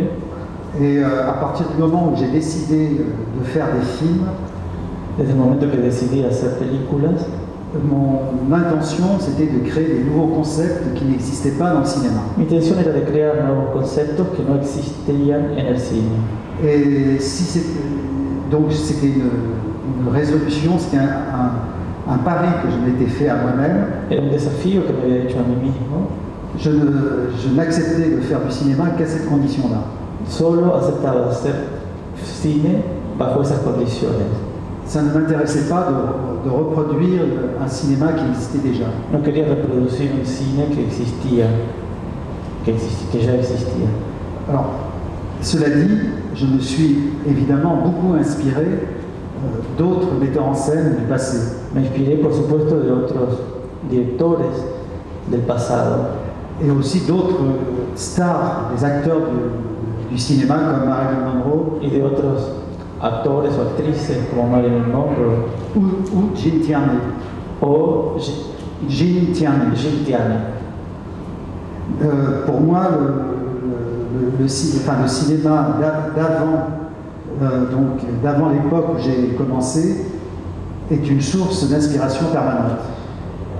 Speaker 1: Et à partir du moment où j'ai décidé de faire des films,
Speaker 2: desde el momento que decidí hacer películas,
Speaker 1: mon intention c'était de créer des nouveaux concepts qui n'existaient pas dans le cinéma.
Speaker 2: Mi intención era de crear nuevos conceptos que no existían en el cine.
Speaker 1: Et donc c'était une résolution, c'était un pari que je m'étais fait à moi-même.
Speaker 2: Era un desafío que me había hecho a mí mismo.
Speaker 1: Je n'acceptais de faire du cinéma qu'à cette condition-là.
Speaker 2: Solo aceptaba hacer cine bajo esas condiciones.
Speaker 1: Ça ne m'intéressait pas de reproduire un cinéma qui existait déjà.
Speaker 2: No quería reproducir un cine que existía, que ya existía.
Speaker 1: Alors, cela dit, je me suis évidemment beaucoup inspiré d'autres metteurs en scène du passé.
Speaker 2: Me inspiré, por supuesto, de otros directores del pasado.
Speaker 1: Et aussi d'autres stars, des acteurs du cinéma comme Marilyn Monroe.
Speaker 2: Y de otros actores o actrices como Marilyn Monroe.
Speaker 1: Ou Jean Tierney.
Speaker 2: O
Speaker 1: Jean Tierney. Pour moi, le cinéma d'avant donc d'avant l'époque où j'ai commencé, est une source d'inspiration permanente.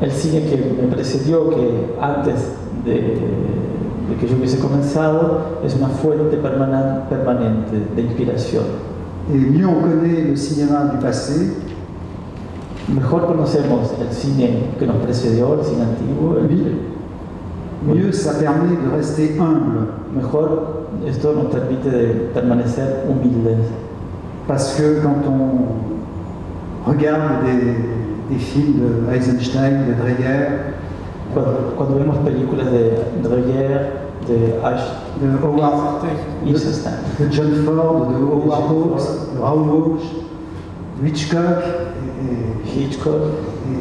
Speaker 2: El cine que me precedió, que antes de que yo hubiese comenzado, es una fuente permanente de inspiración.
Speaker 1: Et mieux on connaît le cinéma du passé,
Speaker 2: mejor conocemos el cine que nos precedió, el cine antiguo,
Speaker 1: mieux ça permet de rester humble.
Speaker 2: Mejor esto nos permite de permanecer humildes.
Speaker 1: Parce que quand on regarde des films de Eisenstein, de Dreyer,
Speaker 2: cuando vemos películas de Dreyer, de
Speaker 1: Howard, de John Ford, de Howard Hawks, de Raoul Walsh, de Hitchcock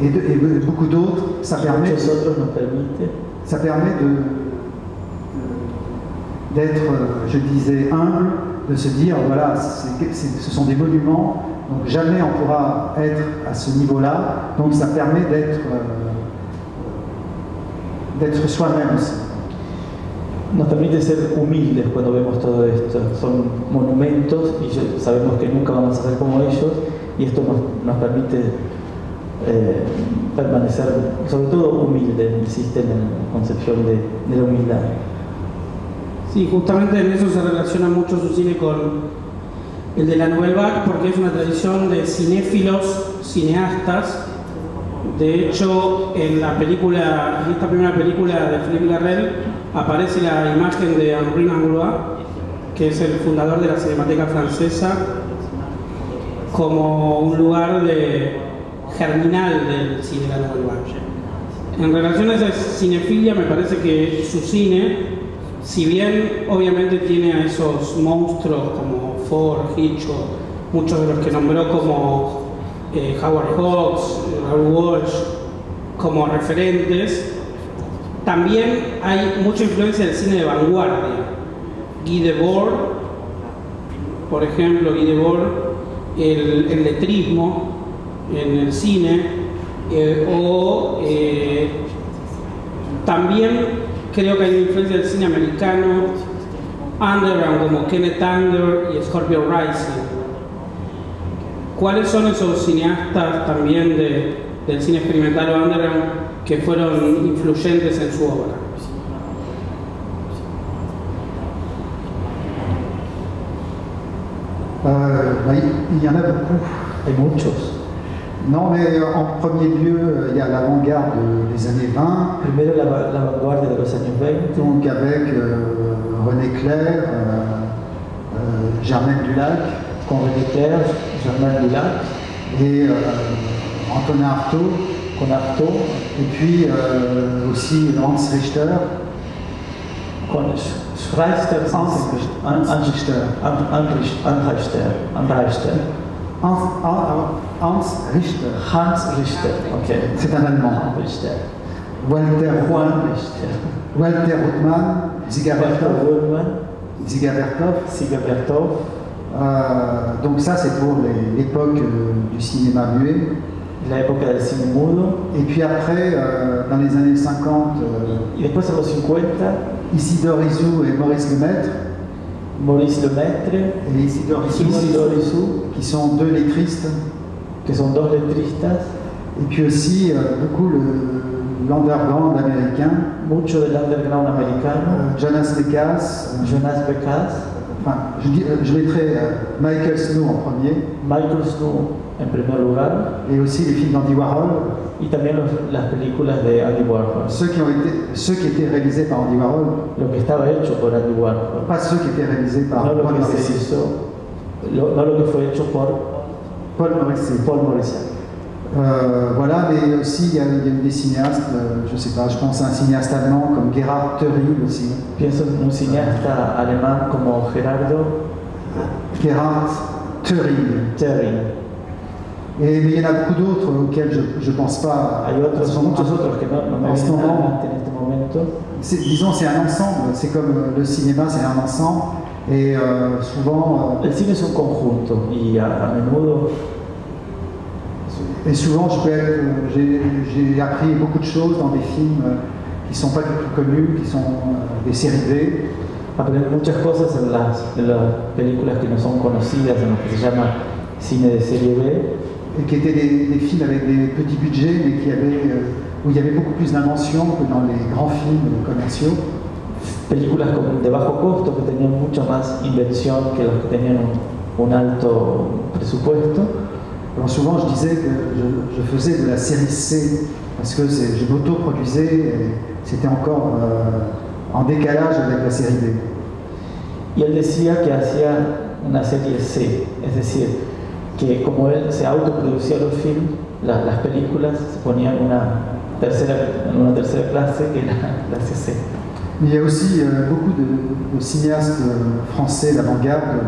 Speaker 1: et beaucoup d'autres, ça permet d'être, je disais, humble, de se dire, voilà, ce sont des monuments, donc jamais on pourra être à ce niveau-là, donc ça permet d'être soi-même aussi.
Speaker 2: Nos permite ser humildes cuando vemos todo esto. Son monumentos y sabemos que nunca vamos a ser como ellos, y esto nos permite permanecer, sobre todo humildes, insiste en la concepción de la humildad.
Speaker 3: Sí, justamente en eso se relaciona mucho su cine con el de la Nouvelle Vague, porque es una tradición de cinéfilos, cineastas. De hecho, en esta primera película de Philippe Garrel aparece la imagen de Henri Langlois, que es el fundador de la Cinemateca Francesa, como un lugar germinal del cine de la Nouvelle Vague. En relación a esa cinefilia, me parece que su cine, si bien obviamente tiene a esos monstruos como Ford, Hitchcock, muchos de los que nombró como Howard Hawks, Raoul Walsh, como referentes, también hay mucha influencia del cine de vanguardia. Guy Debord, por ejemplo, Guy Debord, el letrismo en el cine, también creo que hay una influencia del cine americano, underground, como Kenneth Anger y Scorpio Rising. ¿Cuáles son esos cineastas también del cine experimental o underground que fueron influyentes en su obra?
Speaker 1: Il y en a beaucoup.
Speaker 2: Hay muchos.
Speaker 1: Non, mais en premier lieu, il y a l'avant-garde des années 20.
Speaker 2: Primero la vanguardia de los años 20.
Speaker 1: Donc avec René Clair, Germaine Dulac.
Speaker 2: Con René Clair, Germaine Dulac.
Speaker 1: Et Antonin Artaud.
Speaker 2: Con Artaud.
Speaker 1: Et puis aussi Hans Richter.
Speaker 2: Con Richter.
Speaker 1: Hans Richter,
Speaker 2: okay.
Speaker 1: C'est un Allemand. Walter Ruttmann, Dziga Vertov. Donc ça c'est pour l'époque du cinéma muet.
Speaker 2: La época del cine mudo.
Speaker 1: Et puis après, dans les années 50,
Speaker 2: y después en los 50,
Speaker 1: Isidore Isou et Maurice Lemaitre. Et Isidore Isou, qui sont deux lettristes.
Speaker 2: Que son dos letristas.
Speaker 1: Et puis aussi beaucoup l'underground américain.
Speaker 2: Mucho del underground americano.
Speaker 1: Jonas Mekas. Enfin, je mettrai Michael Snow en premier.
Speaker 2: Michael Snow en primer lugar.
Speaker 1: Et aussi les films d'Andy Warhol.
Speaker 2: Y también las películas de Andy Warhol.
Speaker 1: Ceux qui étaient réalisés par Andy Warhol.
Speaker 2: Lo que estaba hecho por Andy Warhol.
Speaker 1: Pas ceux qui étaient réalisés par
Speaker 2: Paul Morrissey. No lo que fue hecho por
Speaker 1: Paul Morrissey. Voilà, mais aussi il y a des cinéastes, je sais pas, je pense à un cinéaste allemand comme Gerhard Töring aussi.
Speaker 2: Pienso en un cineasta alemán como
Speaker 1: Gerhard Töring. Mais il y en a beaucoup d'autres auxquels je ne pense pas.
Speaker 2: Hay muchos otros que no me vienen en este momento.
Speaker 1: Disons, c'est un ensemble, c'est comme le cinéma, c'est un ensemble. Et souvent.
Speaker 2: El cine es un conjunto y a menudo.
Speaker 1: Et souvent, j'ai appris beaucoup de choses dans des films qui ne sont pas du tout connus, qui sont des séries B.
Speaker 2: aprender muchas cosas en las películas que no son conocidas, en lo que se llama cine de serie B.
Speaker 1: Et qui étaient des films avec des petits budgets, mais où il y avait beaucoup plus d'invention que dans les grands films commerciaux.
Speaker 2: Películas de bajo costo que tenían mucho más invención que los que tenían un alto presupuesto.
Speaker 1: Alors souvent je disais que je faisais de la série C parce que je m'auto-produisais et c'était encore en décalage avec la série B.
Speaker 2: Y él decía que hacía una serie C, es decir, que como él se autoproducía los films, las películas se ponían en una tercera clase que era la clase C.
Speaker 1: Il y a aussi beaucoup de cinéastes français d'avant-garde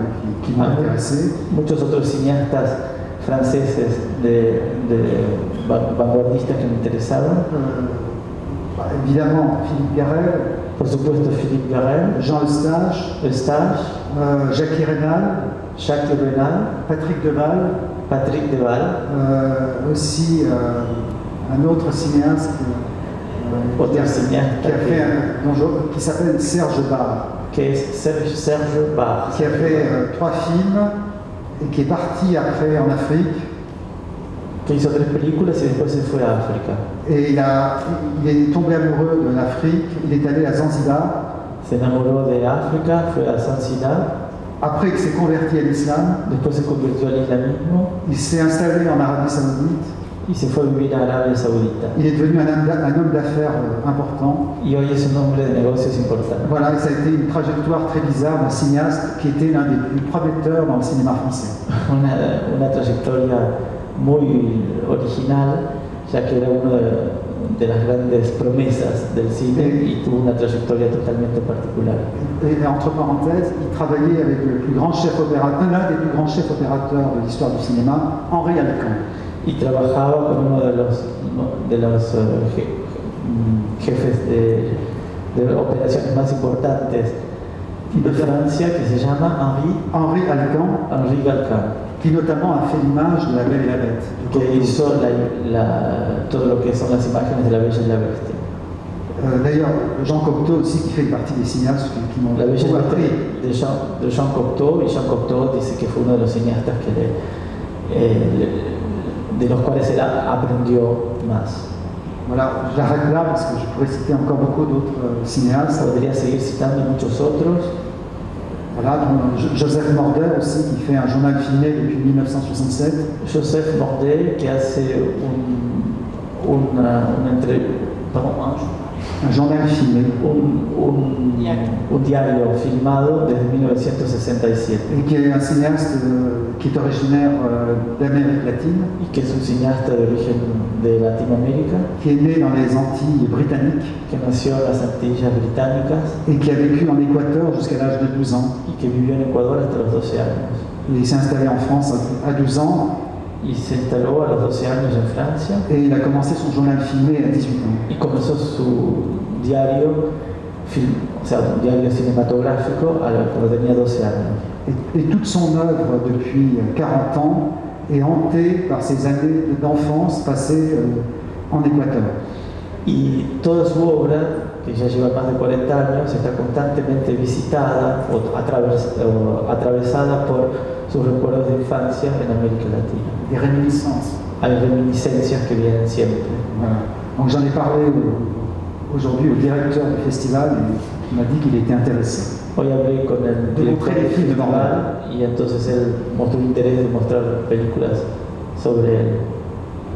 Speaker 1: qui m'ont intéressé.
Speaker 2: Muchos otros cineastas franceses de vanguardistas que me interesaban.
Speaker 1: Évidemment, Philippe Garrel.
Speaker 2: Por supuesto, Philippe Garrel.
Speaker 1: Jean Eustache. Jacques Renal. Patrick Deval. Aussi un autre cinéaste qui s'appelle Serge Barre.
Speaker 2: Serge Barre.
Speaker 1: Qui a fait 3 films et qui est parti après en Afrique.
Speaker 2: Que hizo 3 películas y después se fue a África.
Speaker 1: Et il est tombé amoureux de l'Afrique, il est allé à Zanzibar.
Speaker 2: Se enamoró de África, fue a Zanzibar.
Speaker 1: Après il s'est converti à l'islam.
Speaker 2: Después se convirtió al islamismo.
Speaker 1: Il s'est installé en Arabie Saoudite.
Speaker 2: Y se fue a vivir a Arabia Saudita.
Speaker 1: Il est devenu un homme d'affaires important.
Speaker 2: Y hoy es un hombre de negocios importante.
Speaker 1: Voilà, ça a été une trajectoire très bizarre d'un cinéaste qui était l'un des plus prometteurs dans le cinéma français.
Speaker 2: Una trayectoria muy original, ya que era uno de las grandes promesas del cine y tuvo una trayectoria totalmente particular.
Speaker 1: Et entre parenthèses, il travaillait avec l'un des plus grands chefs opérateurs de l'histoire du cinéma, Henri Alcan.
Speaker 2: Y trabajaba con uno de los jefes de operaciones más importantes de Francia, que se llama
Speaker 1: Henri Galcan, qui notamment a fait l'image de La Belle et la Bête.
Speaker 2: Que hizo todo lo que son las imágenes de La Bella y la Bestia.
Speaker 1: D'ailleurs, Jean Cocteau aussi, qui fait partie des cinéastes qui m'ont
Speaker 2: La Bella y la Bestia de Jean Cocteau, y Jean Cocteau dice que fue uno de los cineastas de los cuales él aprendió más.
Speaker 1: Voilà, j'arrête là parce que je pourrais citer encore beaucoup d'autres cinéastes.
Speaker 2: Podría seguir citando muchos otros.
Speaker 1: Voilà, Joseph Mordet aussi, qui fait un journal filmé depuis 1967.
Speaker 2: Joseph Mordet, qui hace
Speaker 1: un journal filmé.
Speaker 2: Un diario filmado desde 1967.
Speaker 1: Et qui est un cinéaste qui est originaire d'Amérique latine.
Speaker 2: Y que es un cineasta de origen de Latinoamérica.
Speaker 1: Qui est né dans les Antilles britanniques.
Speaker 2: Que nació en las Antillas británicas.
Speaker 1: Et qui a vécu en Équateur jusqu'à l'âge de 12 ans.
Speaker 2: Y que vivió en Ecuador hasta los 12 años.
Speaker 1: Il s'est installé en France à 12 ans.
Speaker 2: Y se instaló a los 12 años en Francia.
Speaker 1: Et il a commencé son journal filmé à 18 ans.
Speaker 2: Y comenzó su diario, un diario cinématográfico cuando tenía 12 años.
Speaker 1: Et toute son œuvre depuis 40 ans est hantée par ces années d'enfance passées en Équateur.
Speaker 2: Y toda su obra, que ya lleva más de 40 años, está constantemente visitada o atravesada por sus recuerdos de infancia en América Latina.
Speaker 1: Des réminiscences.
Speaker 2: Hay reminiscencias que vienen siempre.
Speaker 1: Voilà. Donc j'en ai parlé aujourd'hui au directeur du festival et il m'a dit qu'il était intéressé.
Speaker 2: Hoy hablé con el director del festival y entonces él mostró interés de mostrar películas sobre él.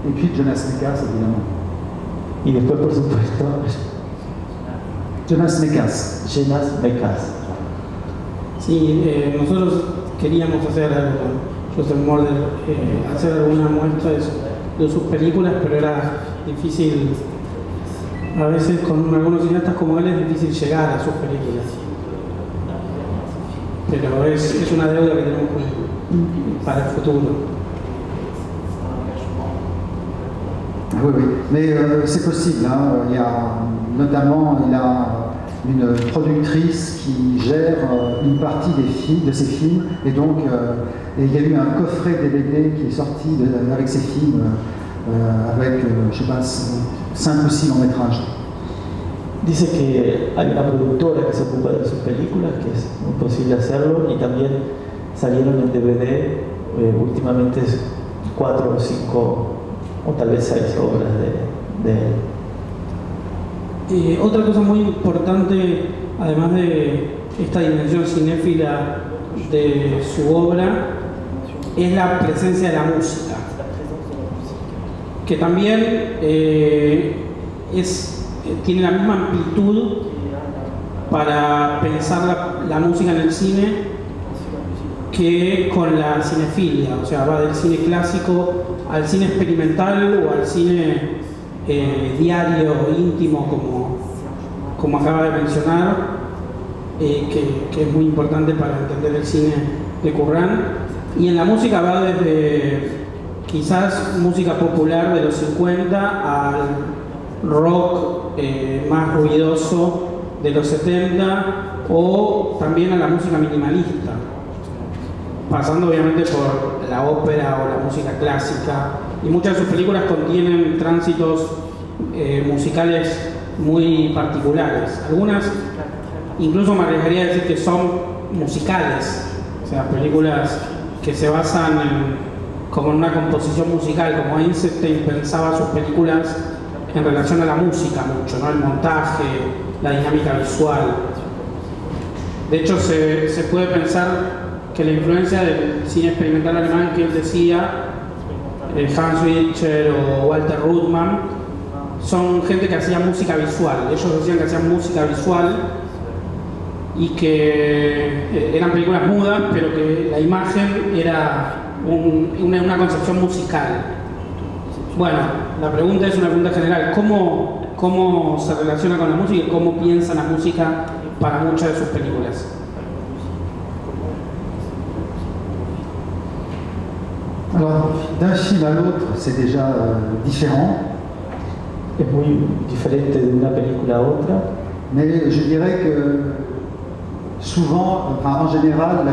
Speaker 1: Et puis Jonas Mekas, évidemment.
Speaker 2: Y después, por supuesto,
Speaker 1: Jonas Mekas.
Speaker 3: Sí, nosotros queríamos hacer Joseph Mordet, hacer alguna muestra de sus películas, pero era difícil. A veces con algunos cineastas como él es difícil llegar a sus películas. Pero es una deuda que tenemos para el futuro.
Speaker 1: Oui, oui, mais c'est possible. Hein. Il y a notamment une productrice qui gère une partie de ses films, et donc il y a eu un coffret DVD qui est sorti avec ses films, avec je sais pas 5 ou 6 longs métrages.
Speaker 2: Dice que hay una productora que se ocupa de sus películas, que es muy posible hacerlo, y también salieron en DVD últimamente 4 o 5 o tal vez 6 obras de él.
Speaker 3: Otra cosa muy importante, además de esta dimensión cinéfila de su obra, es la presencia de la música, que también tiene la misma amplitud para pensar la música en el cine que con la cinefilia. O sea, va del cine clásico al cine experimental o al cine diario, íntimo, como acaba de mencionar, que es muy importante para entender el cine de Currán. Y en la música va desde quizás música popular de los 50 al rock más ruidoso de los 70, o también a la música minimalista, pasando obviamente por la ópera o la música clásica, y muchas de sus películas contienen tránsitos musicales muy particulares. Algunas incluso me arriesgaría a decir que son musicales, o sea, películas que se basan como en una composición musical, como Einstein pensaba sus películas en relación a la música mucho, ¿no? El montaje, la dinámica visual. De hecho, se puede pensar que la influencia del cine experimental alemán que él decía, Hans Wilscher o Walter Ruttmann, son gente que hacía música visual. Ellos decían que hacían música visual y que eran películas mudas, pero que la imagen era una concepción musical. Bueno, la pregunta es una pregunta general. ¿Cómo se relaciona con la música y cómo piensa la música para muchas de sus películas?
Speaker 1: Alors, d'un film à l'autre, c'est déjà différent.
Speaker 2: Es muy diferente de una película a otra.
Speaker 1: Mais je dirais que souvent, enfin, en général,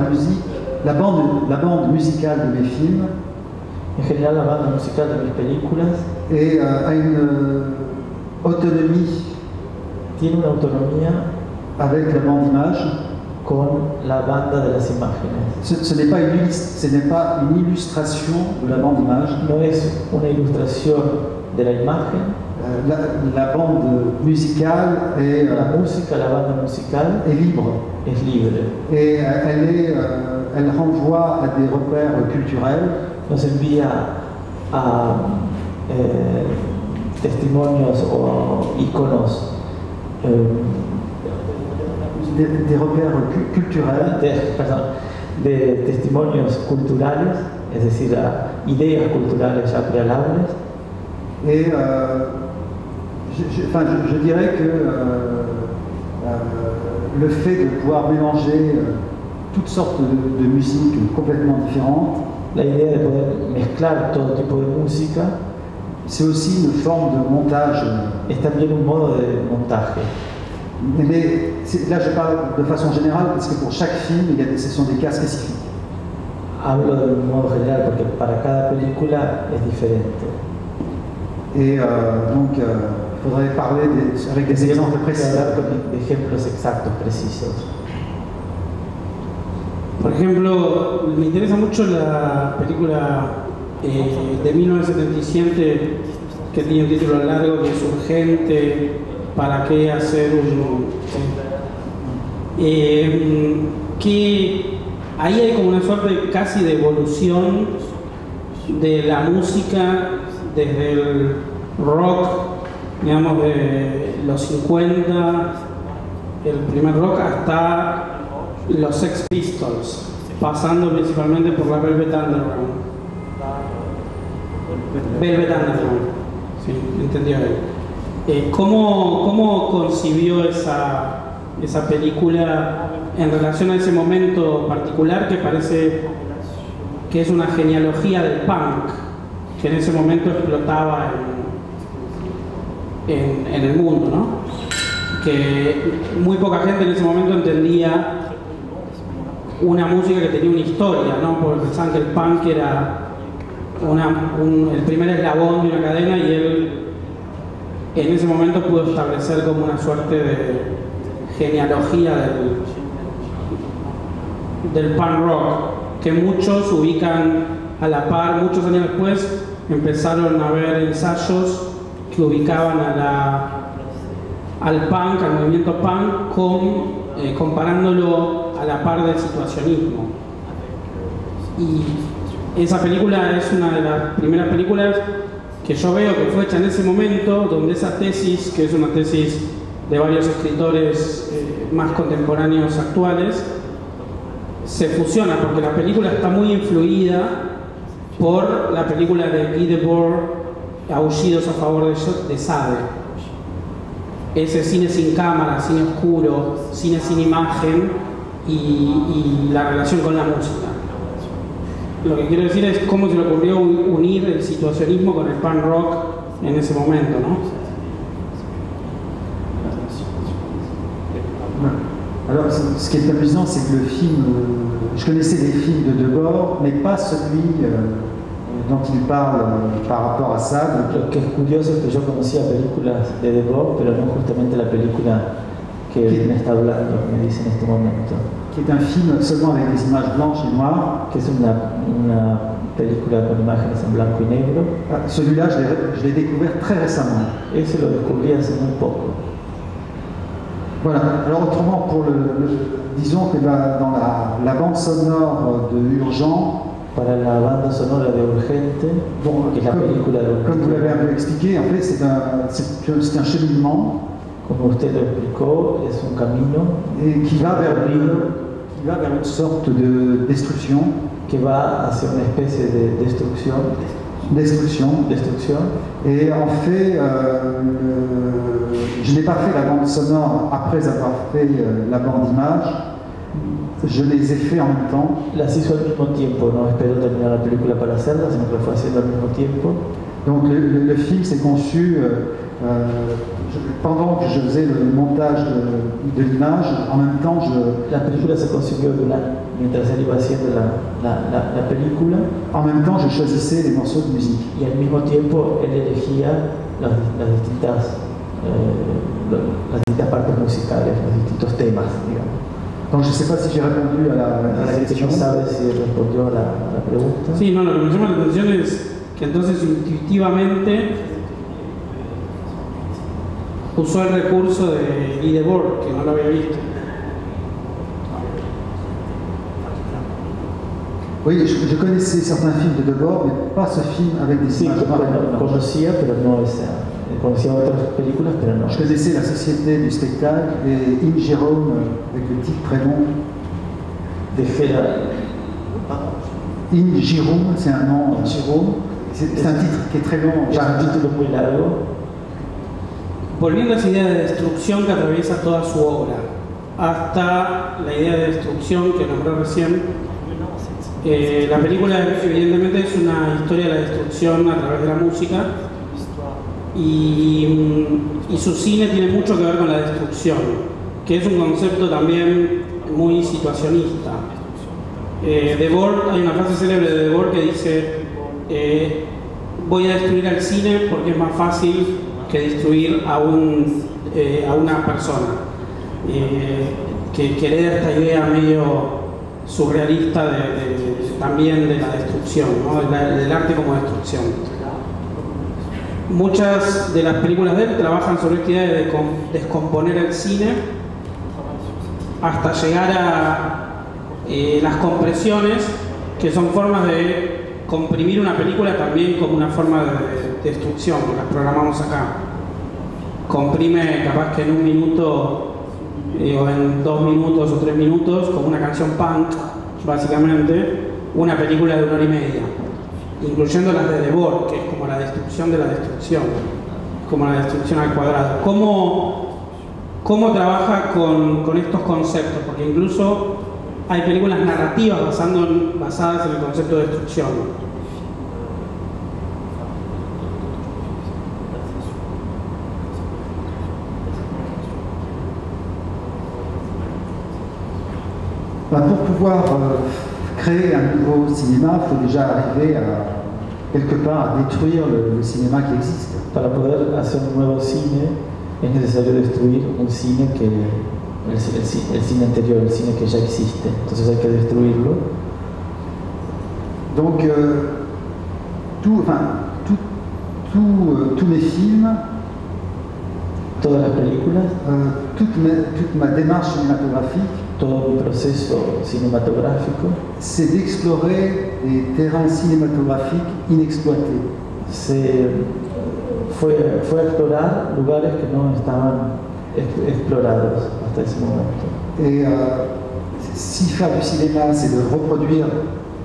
Speaker 1: la bande musicale de mes films,
Speaker 2: en general la banda musical de mis películas,
Speaker 1: a une autonomie.
Speaker 2: Tiene una autonomía
Speaker 1: avec la bande image.
Speaker 2: Con la banda de las imágenes.
Speaker 1: Ce n'est pas une illustration de la bande image.
Speaker 2: No es una ilustración de la imagen.
Speaker 1: La bande musicale est
Speaker 2: la música, la banda musical
Speaker 1: est libre.
Speaker 2: Es libre.
Speaker 1: Et elle renvoie à des repères culturels.
Speaker 2: Nos envía a testimonios o iconos.
Speaker 1: Des repères culturels,
Speaker 2: de testimonios culturales, es decir, ideas culturales ya prealables.
Speaker 1: Et je dirais que le fait de pouvoir mélanger toutes sortes de musiques complètement différentes,
Speaker 2: la idea de poder mezclar todo tipo de música,
Speaker 1: c'est aussi une forme de montage.
Speaker 2: Es también un modo de montaje.
Speaker 1: Mais là, je parle de façon générale parce que pour chaque film, ce sont des cas spécifiques.
Speaker 2: Hablo de un modo general porque para cada película es diferente.
Speaker 1: Et donc, il faudrait parler avec des exemples précis.
Speaker 2: Hablar con ejemplos exactos, precisos.
Speaker 3: Por ejemplo, me interesa mucho la película de 1977 que tiene un título largo que es Urgente. ¿Para qué hacer que ahí hay como una suerte casi de evolución de la música desde el rock, digamos, de los 50, el primer rock, hasta los Sex Pistols, pasando principalmente por la Velvet Underground. Velvet Underground, sí, entendió él. ¿Cómo concibió esa película en relación a ese momento particular que parece que es una genealogía del punk, que en ese momento explotaba en el mundo, ¿no? Que muy poca gente en ese momento entendía una música que tenía una historia, ¿no? Porque pensaban que el punk era el primer eslabón de una cadena y él en ese momento pudo establecer como una suerte de genealogía del punk rock, que muchos ubican a la par. Muchos años después empezaron a haber ensayos que ubicaban al punk, al movimiento punk, comparándolo a la par del situacionismo. Y esa película es una de las primeras películas que yo veo que fue hecha en ese momento, donde esa tesis, que es una tesis de varios escritores más contemporáneos actuales, se fusiona, porque la película está muy influida por la película de Guy Debord, Aullidos a favor de Sade. Ese cine sin cámara, cine oscuro, cine sin imagen y la relación con la música. Lo que quiero decir es cómo se le ocurrió unir el situacionismo con el punk rock en ese momento, ¿no?
Speaker 1: Alors, ce qui est amusant, c'est que le film, je connaissais les films de Debord, mais pas celui dont il parle par rapport à ça.
Speaker 2: Lo que es curioso es que yo conocía películas de Debord, pero no justamente la película que él me está hablando, me dice en este momento.
Speaker 1: Qui est un film seulement avec des images blanches et noires.
Speaker 2: Que es una película con imágenes en blanco y negro.
Speaker 1: Celui-là, je l'ai découvert très récemment.
Speaker 2: Ese lo descubrí hace muy poco.
Speaker 1: Voilà, alors autrement, disons que dans la bande sonore de Urgent,
Speaker 2: para la banda sonora de Urgente,
Speaker 1: bon, que es la película de comme vous l'avez un peu expliqué, en fait c'est un cheminement.
Speaker 2: Como usted lo explicó, es un camino
Speaker 1: et qui va vers une sorte de destruction,
Speaker 2: que va hacia una especie de destrucción.
Speaker 1: Et en fait, je n'ai pas fait la bande sonore après avoir fait la bande image. Je les ai fait en même temps.
Speaker 2: Las hizo al mismo tiempo, no esperó terminar la película para hacerla, sino que fue haciendo al mismo tiempo.
Speaker 1: Donc le film s'est conçu pendant que je faisais le montage de l'image, en même temps
Speaker 2: la película se concibió mientras él iba haciendo la película.
Speaker 1: En même temps, je choisissais les morceaux de musique.
Speaker 2: Y al mismo tiempo él elegía las distintas partes musicales, los distintos temas, digamos.
Speaker 1: Donc je ne sais pas si j'ai répondu à la question.
Speaker 2: No sabe si respondió a la pregunta.
Speaker 3: Sí, no, lo que me llama la atención es que entonces intuitivamente usó el recurso de Guy Debord, que no lo había visto.
Speaker 1: Oui, je connaissais certains films de Debord, mais pas ce film avec des images.
Speaker 2: Conocía, pero no esa. Conocía otras películas, pero no.
Speaker 1: Je connaissais La Société du Spectacle et In Jérôme, avec le titre très long. In Jérôme, c'est un nom. Jérôme. C'est un titre qui est très long.
Speaker 2: Es un título muy largo.
Speaker 3: Volviendo a esa idea de destrucción que atraviesa toda su obra, hasta la idea de destrucción que nombró recién, la película evidentemente es una historia de la destrucción a través de la música y su cine tiene mucho que ver con la destrucción, que es un concepto también muy situacionista. Debord, hay una frase célebre de Debord que dice voy a destruir al cine porque es más fácil que destruir a una persona, que hereda esta idea medio surrealista también de la destrucción, ¿no? del arte como destrucción. Muchas de las películas de él trabajan sobre esta idea de descomponer el cine hasta llegar a las compresiones, que son formas de comprimir una película también como una forma de destrucción, que las programamos acá. Comprime capaz que en 1 minuto o en 2 minutos o 3 minutos, como una canción punk, básicamente, una película de 1 hora y media, incluyendo las de Debord, que es como la destrucción de la destrucción, como la destrucción al cuadrado. ¿Cómo trabaja con estos conceptos? Porque incluso hay películas narrativas basadas en el concepto de destrucción.
Speaker 1: Pour pouvoir créer un nouveau cinéma, il faut déjà arriver quelque part à détruire le cinéma qui existe.
Speaker 2: Para poder hacer un nuevo cine es necesario destruir un cine que el cine anterior, el cine que ya existe. Entonces hay que destruirlo.
Speaker 1: Donc tous mes films,
Speaker 2: todas las películas,
Speaker 1: toute ma démarche cinématographique,
Speaker 2: todo mi proceso cinematográfico,
Speaker 1: c'est d'explorer des terrains cinématographiques inexploités.
Speaker 2: Fue a explorar lugares que no estaban explorados hasta ese momento.
Speaker 1: Et si faire du cinéma, c'est de reproduire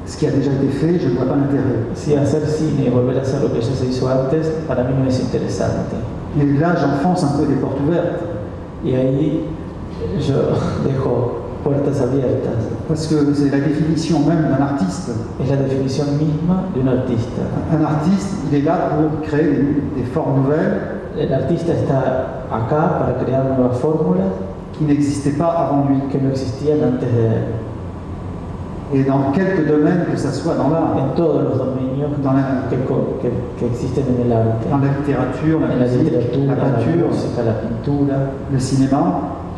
Speaker 1: ce qui a déjà été fait, je ne vois pas l'intérêt.
Speaker 2: Si hacer cine y volver a hacer lo que ya se hizo antes, para mí no es interesante.
Speaker 1: Et là, j'enfonce un peu des portes ouvertes.
Speaker 2: Y ahí yo dejo puertas abiertas.
Speaker 1: Parce que c'est la définition même d'un artiste.
Speaker 2: Es la definición misma de un artista.
Speaker 1: Un artiste, il est là pour créer des formes nouvelles.
Speaker 2: El artista está acá para crear nuevas fórmulas
Speaker 1: qui n'existaient pas avant lui.
Speaker 2: Que no existían antes de él.
Speaker 1: Et dans quelques domaines, que ce soit dans l'art,
Speaker 2: en todos los dominios que existen en el arte,
Speaker 1: dans la littérature, la musique, la peinture,
Speaker 2: la pintura,
Speaker 1: le cinéma,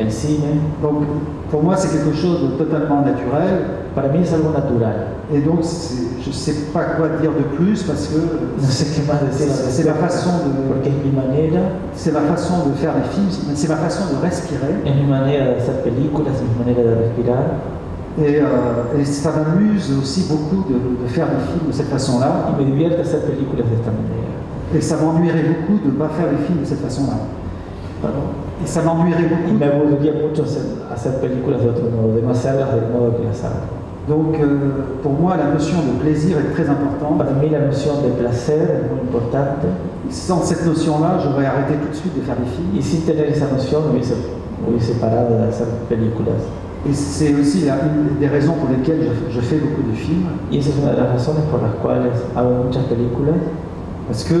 Speaker 2: el cine.
Speaker 1: Donc pour moi c'est quelque chose de totalement naturel.
Speaker 2: Para mí es algo natural.
Speaker 1: Et donc je ne sais pas quoi dire de plus parce que
Speaker 2: no sé qué más decir.
Speaker 1: C'est la façon de.
Speaker 2: Porque es mi manera.
Speaker 1: C'est la façon de faire des films. C'est ma façon de respirer.
Speaker 2: Es mi manera de hacer películas, es mi manera de respirar.
Speaker 1: Et ça m'amuse aussi beaucoup de faire des films de cette façon-là.
Speaker 2: Y me divierte hacer películas de esta manera.
Speaker 1: Et ça m'ennuierait beaucoup de ne pas faire des films de cette façon-là.
Speaker 2: Pardon.
Speaker 1: Et ça m'ennuierait beaucoup.
Speaker 2: Y me aburriría mucho hacer películas de otro modo, de no hacerlas del modo que las hago.
Speaker 1: Donc pour moi la notion de plaisir est très importante.
Speaker 2: Para mí la noción de placer es muy importante.
Speaker 1: Sans cette notion-là, j'aurais arrêté tout de suite de faire des films.
Speaker 2: Y sin tener esa noción hubiese parado de hacer películas.
Speaker 1: Et c'est aussi une des raisons pour lesquelles je fais beaucoup de films.
Speaker 2: Y esa es una de las razones por las cuales hago muchas películas.
Speaker 1: Parce que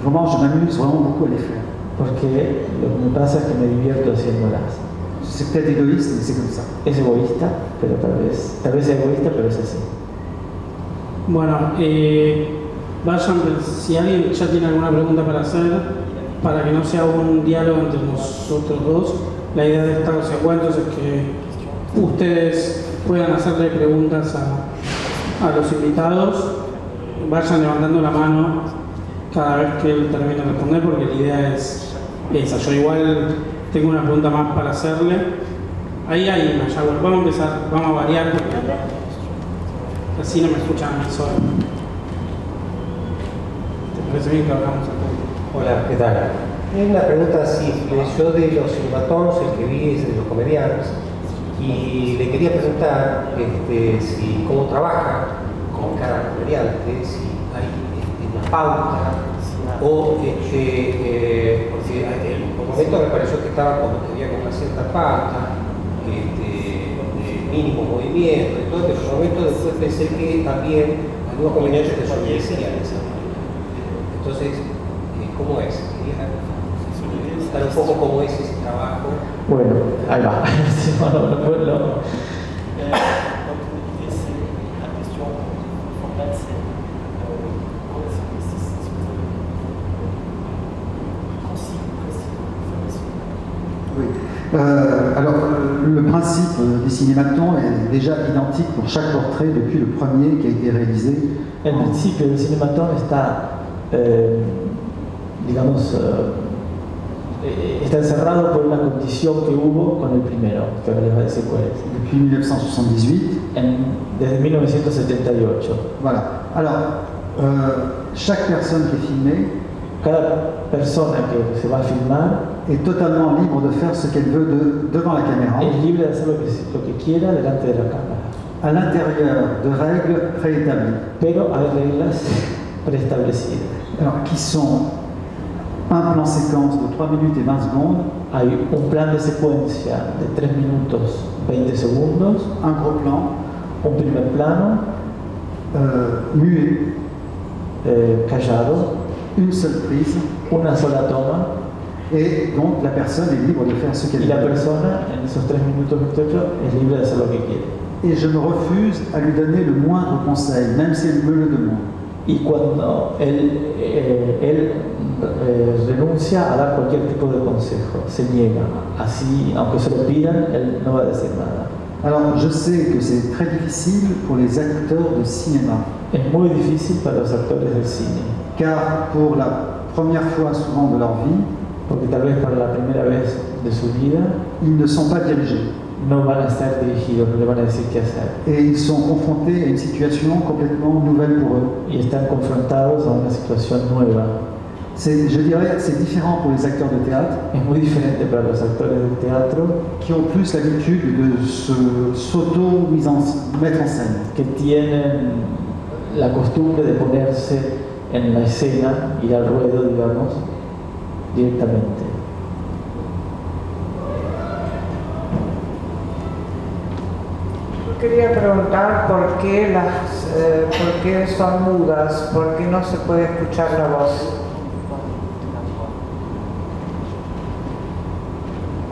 Speaker 1: vraiment je m'amuse vraiment beaucoup à les faire.
Speaker 2: Porque lo que me pasa es que me divierto haciéndolas.
Speaker 1: C'est peut-être égoïste, mais c'est comme ça.
Speaker 2: Es egoísta, pero tal vez es egoísta, pero es así.
Speaker 3: Bueno, vayan, si alguien ya tiene alguna pregunta para hacer, para que no sea un diálogo entre nosotros dos, la idea de estos encuentros es que ustedes puedan hacerle preguntas a los invitados, vayan levantando la mano cada vez que él termine de responder, porque la idea es esa. Yo igual tengo una pregunta más para hacerle. Ahí hay una, ya vamos a empezar, vamos a variar, porque así no me escuchan a mí solo. ¿Te parece bien que hablamos acá?
Speaker 11: Hola, ¿qué tal? Es una pregunta simple. Yo de los cinematons, el que vi es de los comediantes, y le quería preguntar si cómo trabaja con cada comediante, si hay una pauta, o porque en un momento me pareció que estaba como que había una cierta pauta, de mínimo movimiento y todo, pero en un momento después pensé que también algunos comediantes desobedecían esa. Entonces, ¿cómo es? Explicar un poco cómo es ese trabajo.
Speaker 2: Bueno, ahí va.
Speaker 1: Alors, le principe des cinématons est déjà identique pour chaque portrait depuis le premier qui a été réalisé.
Speaker 2: El principio del cinematón está, digamos, está encerrado por una condición que hubo con el primero, que ahora les voy a decir cuál es.
Speaker 1: Depuis 1978.
Speaker 2: Desde 1978.
Speaker 1: Voilà. Alors, chaque personne qui est filmée,
Speaker 2: cada persona que se va a filmar
Speaker 1: est totalement libre de faire ce qu'elle veut devant la caméra.
Speaker 2: Es libre de hacer lo que quiera delante de la cámara.
Speaker 1: À l'intérieur de règles préétablies.
Speaker 2: Pero hay reglas preestablecidas.
Speaker 1: Alors, qui sont un plan séquence de 3 minutes et 20 secondes.
Speaker 2: Hay un plan de secuencia de 3 minutos 20 segundos.
Speaker 1: Un gros plan.
Speaker 2: Un primer plano.
Speaker 1: Muet.
Speaker 2: Callado.
Speaker 1: Une seule prise.
Speaker 2: Una sola toma.
Speaker 1: Et donc la personne est libre de faire ce qu'elle veut.
Speaker 2: Y la persona en esos 3 minutos 28 es libre de hacer lo que quiere.
Speaker 1: Et je me refuse à lui donner le moindre conseil, même si elle me le demande.
Speaker 2: Y cuando él renuncia a dar cualquier tipo de consejo, se niega. Así, aunque se lo pidan, él no va a decir nada.
Speaker 1: Alors, je sais que c'est très difficile pour les acteurs de cinéma.
Speaker 2: Es muy difícil para los actores del cine.
Speaker 1: Car pour la première fois souvent de leur vie,
Speaker 2: porque tal vez para la primera vez de su vida,
Speaker 1: ils ne sont pas dirigés.
Speaker 2: No van a ser dirigidos, no le van a decir qué hacer.
Speaker 1: Et ils sont confrontés à une situation complètement nouvelle pour eux.
Speaker 2: Y están confrontados a una situación nueva.
Speaker 1: Je dirais c'est différent pour les acteurs de théâtre.
Speaker 2: Es muy diferente para los actores de teatro
Speaker 1: qui ont plus l'habitude de s'auto-mettre en scène.
Speaker 2: Que tienen la costumbre de ponerse en la escena, ir al ruedo, digamos, directamente.
Speaker 12: Quería preguntar por qué son mudas, por qué no se puede escuchar la voz.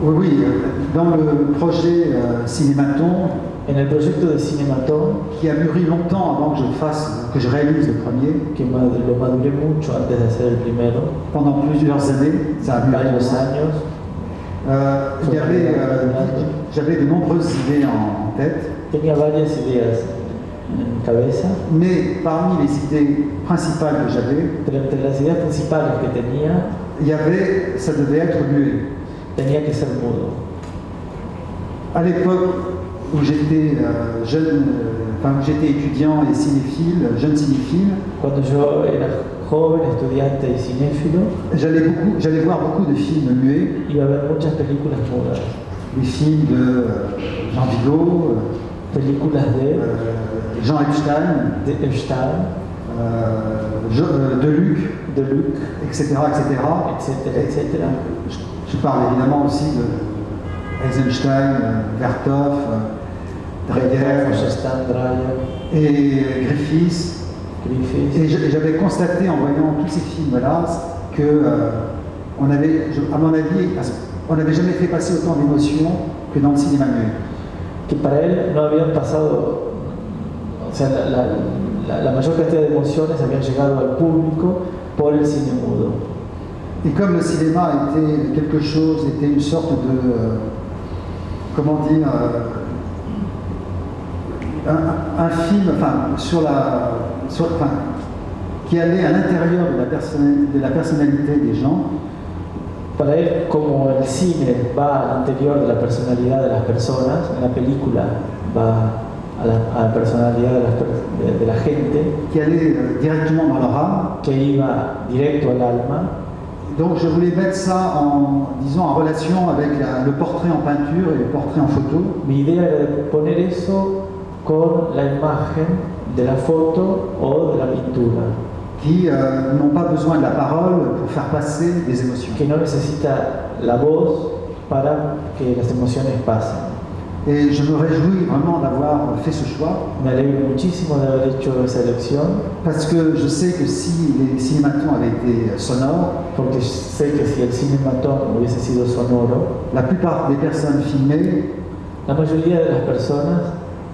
Speaker 1: Oui, dans le projet Cinématon,
Speaker 2: en el proyecto de Cinématon,
Speaker 1: qui a mûri longtemps avant que je réalise le premier,
Speaker 2: que lo maduré mucho antes de hacer el primero,
Speaker 1: pendant plusieurs années, ça a mûri
Speaker 2: varios años,
Speaker 1: j'avais de nombreuses idées en tête.
Speaker 2: Tenía varias ideas en cabeza.
Speaker 1: Mais parmi les idées principales que j'avais,
Speaker 2: entre las ideas principales que tenía,
Speaker 1: ça devait être muet.
Speaker 2: Tenía que ser mudo.
Speaker 1: À l'époque où j'étais j'étais étudiant et cinéphile, jeune cinéphile,
Speaker 2: cuando yo era joven, estudiante y cinéfilo,
Speaker 1: j'allais voir beaucoup de films muets.
Speaker 2: Iba a ver muchas películas mudas.
Speaker 1: Des films de Jean Vigo,
Speaker 2: películas de
Speaker 1: Jean Epstein, de Luc, etc. Je parle évidemment aussi de Eisenstein, Vertov, Dreyer et Griffiths. Et j'avais constaté en voyant tous ces films-là que on avait, à mon avis, on n'avait jamais fait passer autant d'émotions que dans le cinéma muet.
Speaker 2: Que para él no habían pasado, o sea, la mayor cantidad de emociones habían llegado al público por el cine mudo.
Speaker 1: Et comme le cinéma était une sorte de, comment dire, un film, qui allait à l'intérieur de la personnalité des gens.
Speaker 2: Para él, como el cine va al interior de la personalidad de las personas, la película va a la personalidad de la gente,
Speaker 1: qui allait directement dans leur âme,
Speaker 2: que iba directo al alma.
Speaker 1: Donc je voulais mettre ça en relation avec le portrait en peinture et le portrait en photo.
Speaker 2: Mi idea era de poner eso con la imagen de la foto o de la pintura.
Speaker 1: Qui n'ont pas besoin de la parole pour faire passer des émotions.
Speaker 2: Que no necesita la voz para que las emociones pasen.
Speaker 1: Et je me réjouis vraiment d'avoir fait ce choix.
Speaker 2: Me alegro muchísimo de haber hecho esa elección.
Speaker 1: Parce que je sais que si les cinématons avaient été sonores,
Speaker 2: porque sé que si el cinématon hubiese sido sonoro,
Speaker 1: la plupart des personnes filmées,
Speaker 2: la mayoría de las personas,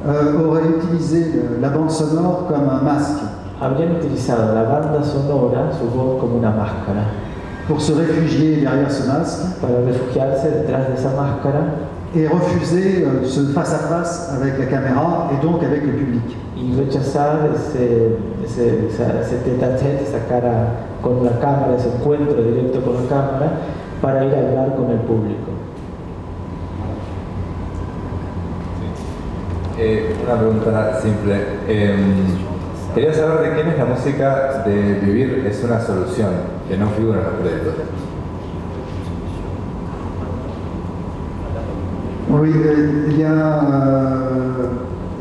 Speaker 1: auraient utilisé la bande sonore comme un masque.
Speaker 2: Habrían utilizado la banda sonora, su voz, como una máscara.
Speaker 1: Pour se réfugier derrière ce masque.
Speaker 2: Para refugiarse detrás de esa máscara.
Speaker 1: Et refuser ce face-à-face avec la caméra et donc avec le public.
Speaker 2: Y rechazar ese tête-à-tête, esa cara con la cámara, ese encuentro directo con la cámara, para ir a hablar con el público.
Speaker 13: Una pregunta simple. Quería saber de quién es la música de Vivir es una solución, que no figura en los créditos.
Speaker 1: Oui, il y a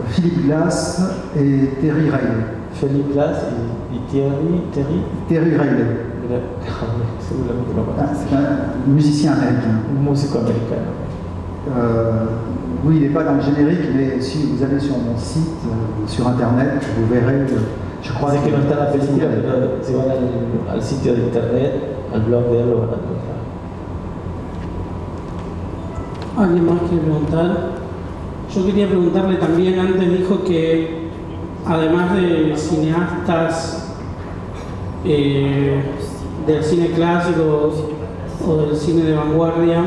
Speaker 1: Philippe Glass et Terry Riley.
Speaker 2: Philippe Glass et
Speaker 1: Terry Riley. C'est un musicien américain.
Speaker 2: Un musico américain.
Speaker 1: Oui, il n'est pas dans le générique, mais si vous allez sur mon site, sur internet, vous verrez, je crois
Speaker 2: que no está en la película, pero si van al sitio de internet, al blog de él, lo van a encontrar.
Speaker 3: ¿Alguien más quiere preguntar? Yo quería preguntarle también, antes dijo que además de cineastas del cine clásico o del cine de vanguardia.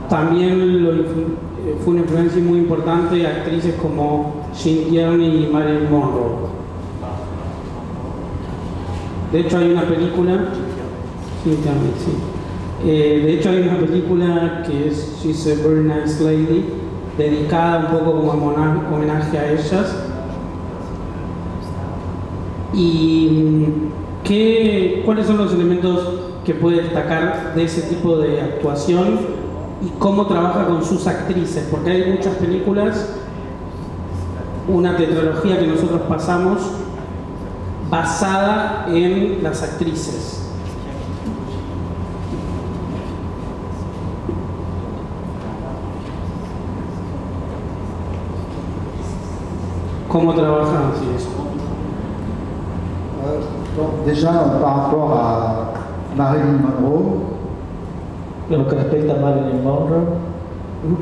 Speaker 3: También fue una influencia muy importante de actrices como Jean Tierney y Marilyn Monroe. De hecho hay una película, de hecho hay una película que es She's a Very Nice Lady, dedicada un poco como homenaje a ellas. ¿Y cuáles son los elementos que puede destacar de ese tipo de actuación y cómo trabaja con sus actrices? Porque hay muchas películas, una tetralogía que nosotros pasamos basada en las actrices. ¿Cómo trabajan así eso?
Speaker 1: Déjà, par rapport à Marilyn Monroe,
Speaker 2: en lo que respecta a Marilyn Monroe,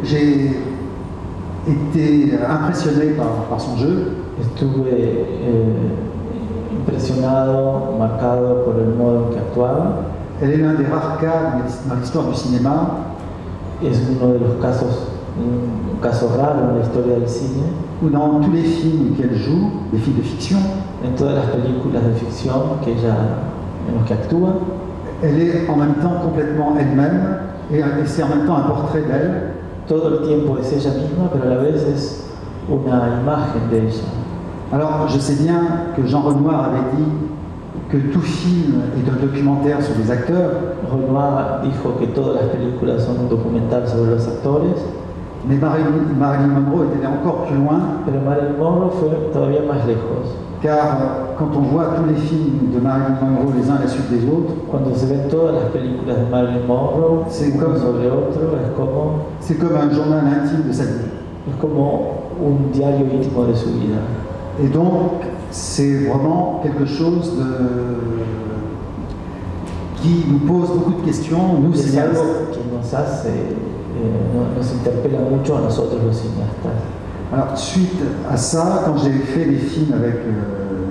Speaker 1: j'ai été impressionné par son jeu.
Speaker 2: Estuve impresionado, marcado por el modo en que actuaba.
Speaker 1: Elle est l'un des rares cas dans l'histoire du cinéma.
Speaker 2: Es uno de los casos, un caso raro en la historia del cine.
Speaker 1: Où dans tous les films qu'elle joue, les films de fiction,
Speaker 2: en todas las películas de ficción en las que actúa,
Speaker 1: elle est en même temps complètement elle-même et c'est en même temps un portrait d'elle.
Speaker 2: Todo el tiempo es ella misma, pero a la vez es una imagen de ella.
Speaker 1: Alors, je sais bien que Jean Renoir avait dit que tout film est un documentaire sur les acteurs.
Speaker 2: Renoir dijo que todas las películas son un documental sobre los actores.
Speaker 1: Mais Marilyn Monroe était allée encore plus loin.
Speaker 2: Pero Marilyn Monroe fue todavía más lejos.
Speaker 1: Car quand on voit tous les films de Marilyn Monroe les uns à la suite des autres,
Speaker 2: cuando se ven todas las películas de Marilyn Monroe uno sobre otro,
Speaker 1: c'est comme un journal intime de sa vie.
Speaker 2: Es como un diario íntimo de su vida.
Speaker 1: Et donc c'est vraiment quelque chose qui nous pose beaucoup de questions, nous cinéastes.
Speaker 2: Nos interpela mucho a nosotros los cineastas.
Speaker 1: Alors, suite à ça, quand j'ai fait des films avec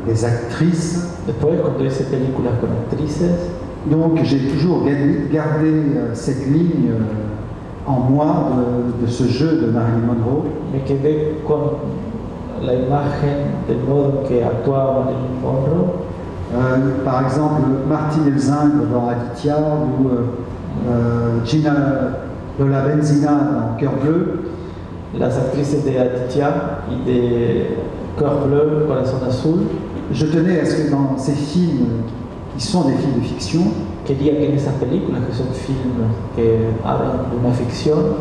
Speaker 1: des actrices,
Speaker 2: después cuando hice películas con actrices,
Speaker 1: donc j'ai toujours gardé cette ligne en moi de ce jeu de Marilyn Monroe.
Speaker 2: Me quedé con la imagen del modo en que actuaba Marilyn Monroe.
Speaker 1: Par exemple, Martine Elzingre dans Aditya ou Gina Lola Benzina dans Cœur Bleu.
Speaker 2: Las actrices de Aditya y de Cœur Bleu, Corazón Azul.
Speaker 1: Je tenais à ce que dans ces films qui sont des films de fiction,
Speaker 2: quería que en esas películas que son films que hablan de una ficción,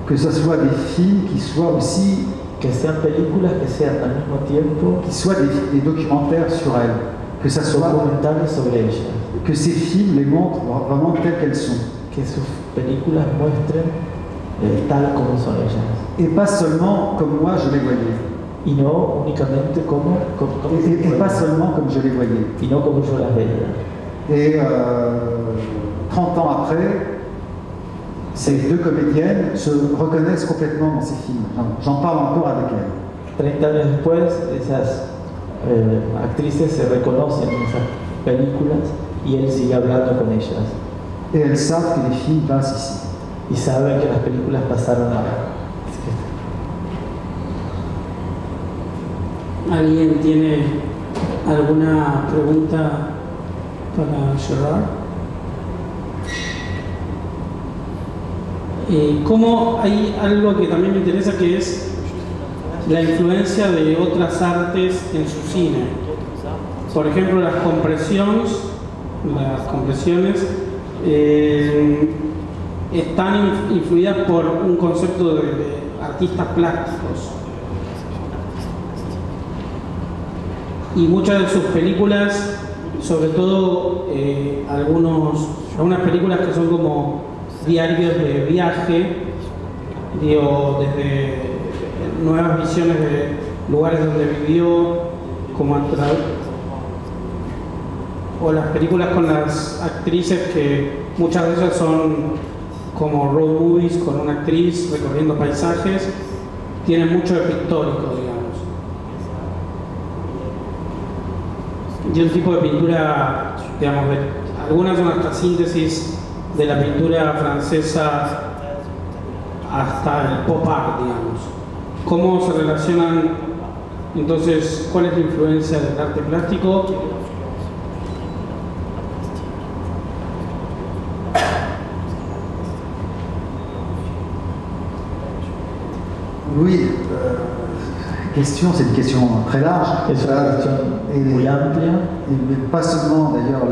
Speaker 1: que ce soit des films qui soient aussi,
Speaker 2: que sean películas que sean al mismo tiempo,
Speaker 1: qui soient des documentaires sur elles, que ça soit
Speaker 2: documentales sobre ellas,
Speaker 1: que ces films les montrent vraiment telles qu'elles sont,
Speaker 2: que sus películas muestren tal como son ellas.
Speaker 1: Et pas seulement comme moi je les voyais.
Speaker 2: Y no únicamente
Speaker 1: et pas seulement comme je les voyais.
Speaker 2: Y no como yo las veía.
Speaker 1: Et 30 ans après, ces deux comédiennes se reconnaissent complètement dans ces films. J'en parle encore avec elles.
Speaker 2: 30 años después, esas actrices se reconocen en esas películas y él sigue hablando con ellas.
Speaker 1: Et elles savent que les films passent ici.
Speaker 2: Y saben que las películas pasaron ahora.
Speaker 3: ¿Alguien tiene alguna pregunta para Gerard? ¿Cómo hay algo que también me interesa, que es la influencia de otras artes en su cine? Por ejemplo, las compresiones están influidas por un concepto de artistas plásticos. Y muchas de sus películas, sobre todo algunas películas que son como diarios de viaje, digo, desde nuevas visiones de lugares donde vivió, como o las películas con las actrices que muchas veces son como road movies con una actriz recorriendo paisajes, tienen mucho de pictórico, digamos. Y el tipo de pintura, digamos, algunas son hasta síntesis de la pintura francesa hasta el pop art, digamos. ¿Cómo se relacionan entonces? ¿Cuál es la influencia del arte plástico?
Speaker 1: Oui, question, c'est une question très large.
Speaker 2: Es una cuestión muy amplia.
Speaker 1: Et pas seulement d'ailleurs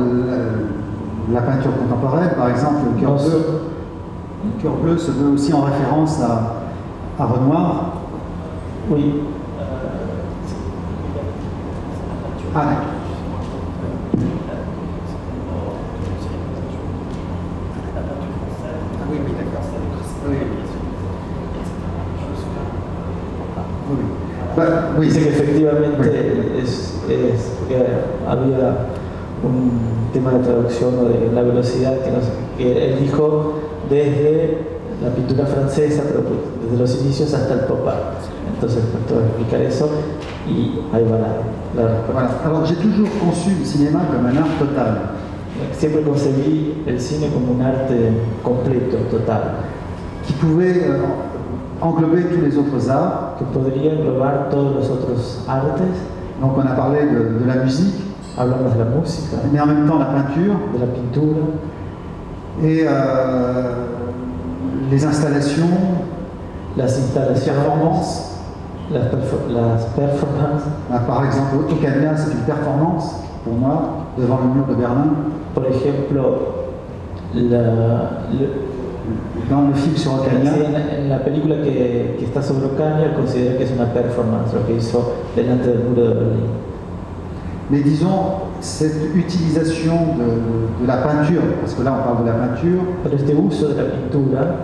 Speaker 1: la peinture contemporaine, par exemple le cœur bleu. Le cœur bleu se veut aussi en référence à Renoir.
Speaker 2: Oui.
Speaker 1: Ah, d'accord. Oui, oui, d'accord. Oui. Oui,
Speaker 2: dice que efectivamente que había un tema de traducción o de la velocidad que él dijo desde la pintura francesa, pero desde los inicios hasta el pop art. Entonces, pues, todo explicar eso y ahí va la respuesta.
Speaker 1: Voilà. Alors, j'ai toujours conçu le cinéma comme un art total.
Speaker 2: Siempre concebí el cine como un arte completo, total.
Speaker 1: Qui pouvait englober tous les autres arts.
Speaker 2: Que podría englobar todos los otros artes.
Speaker 1: Donc on a parlé de la musique.
Speaker 2: Hablamos de la música.
Speaker 1: Mais en même temps la peinture.
Speaker 2: De la pintura.
Speaker 1: Et les installations.
Speaker 2: Las instalaciones.
Speaker 1: Performances.
Speaker 2: Las performances.
Speaker 1: Par exemple, Occamia, c'est une performance pour moi devant le mur de Berlin.
Speaker 2: Por ejemplo,
Speaker 1: dans le film sur Occamia.
Speaker 2: En la película que está sobre Occamia, considera que es una performance lo que hizo delante del muro de Berlín.
Speaker 1: Mais disons, cette utilisation de la peinture, parce que là on parle de la peinture,
Speaker 2: pero este uso de la pintura